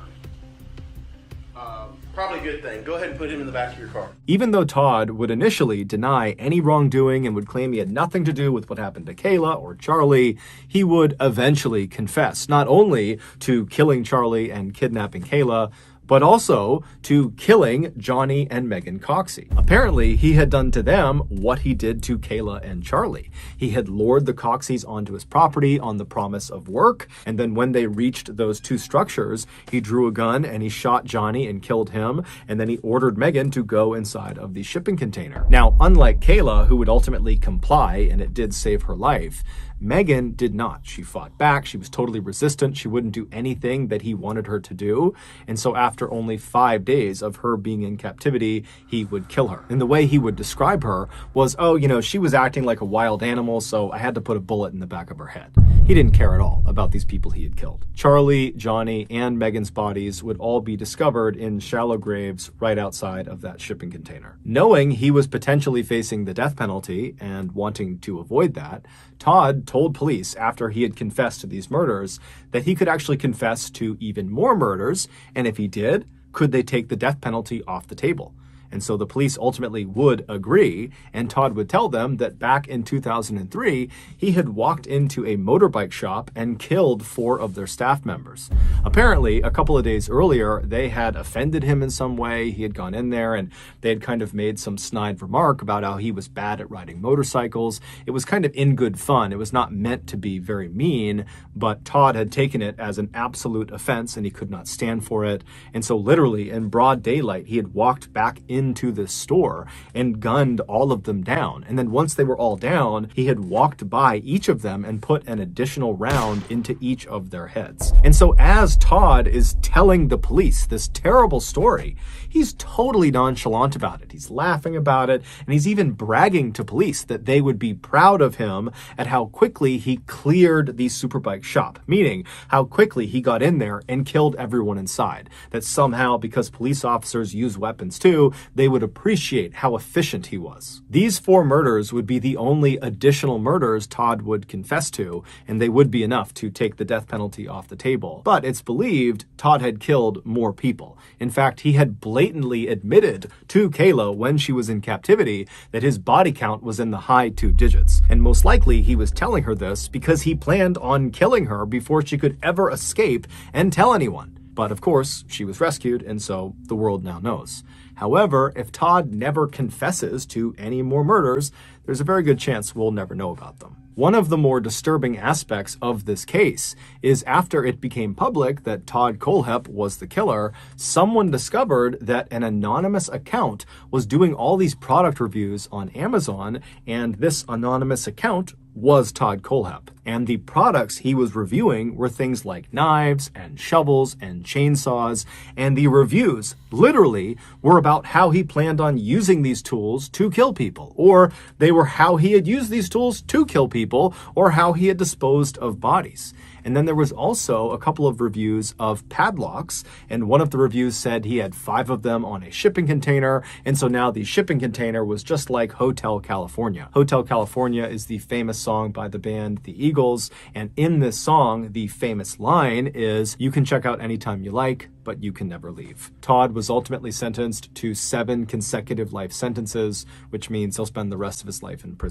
Speaker 5: Probably a good thing. Go ahead and put him in the back of your car.
Speaker 1: Even though Todd would initially deny any wrongdoing and would claim he had nothing to do with what happened to Kayla or Charlie, he would eventually confess not only to killing Charlie and kidnapping Kayla, but also to killing Johnny and Megan Coxey. Apparently, he had done to them what he did to Kayla and Charlie. He had lured the Coxeys onto his property on the promise of work, and then when they reached those 2 structures, he drew a gun and he shot Johnny and killed him, and then he ordered Megan to go inside of the shipping container. Now, unlike Kayla, who would ultimately comply, and it did save her life, Megan did not. She fought back. She was totally resistant. She wouldn't do anything that he wanted her to do. And so after only 5 days of her being in captivity, he would kill her. And the way he would describe her was, oh, she was acting like a wild animal, so I had to put a bullet in the back of her head. He didn't care at all about these people he had killed. Charlie, Johnny, and Megan's bodies would all be discovered in shallow graves right outside of that shipping container. Knowing he was potentially facing the death penalty and wanting to avoid that, Todd told police after he had confessed to these murders that he could actually confess to even more murders, and if he did, could they take the death penalty off the table? And so the police ultimately would agree, and Todd would tell them that back in 2003, he had walked into a motorbike shop and killed 4 of their staff members. Apparently, a couple of days earlier, they had offended him in some way. He had gone in there and they had kind of made some snide remark about how he was bad at riding motorcycles. It was kind of in good fun. It was not meant to be very mean, but Todd had taken it as an absolute offense and he could not stand for it. And so literally in broad daylight, he had walked back into this store and gunned all of them down. And then once they were all down, he had walked by each of them and put an additional round into each of their heads. And so as Todd is telling the police this terrible story, he's totally nonchalant about it. He's laughing about it, and he's even bragging to police that they would be proud of him at how quickly he cleared the superbike shop, meaning how quickly he got in there and killed everyone inside. That somehow, because police officers use weapons too, they would appreciate how efficient he was. These 4 murders would be the only additional murders Todd would confess to, and they would be enough to take the death penalty off the table. But it's believed Todd had killed more people. In fact, he had blatantly admitted to Kayla when she was in captivity that his body count was in the high 2 digits. And most likely he was telling her this because he planned on killing her before she could ever escape and tell anyone. But of course, she was rescued, and so the world now knows. However, if Todd never confesses to any more murders, there's a very good chance we'll never know about them. One of the more disturbing aspects of this case is after it became public that Todd Kohlhepp was the killer, someone discovered that an anonymous account was doing all these product reviews on Amazon, and this anonymous account was Todd Kohlhepp. And the products he was reviewing were things like knives and shovels and chainsaws, and the reviews literally were about how he planned on using these tools to kill people, or they were how he had used these tools to kill people, or how he had disposed of bodies. And then there was also a couple of reviews of padlocks, and one of the reviews said he had 5 of them on a shipping container, and so now the shipping container was just like Hotel California. Hotel California is the famous song by the band The Eagles, and in this song, the famous line is, "You can check out anytime you like, but you can never leave." Todd was ultimately sentenced to 7 consecutive life sentences, which means he'll spend the rest of his life in prison.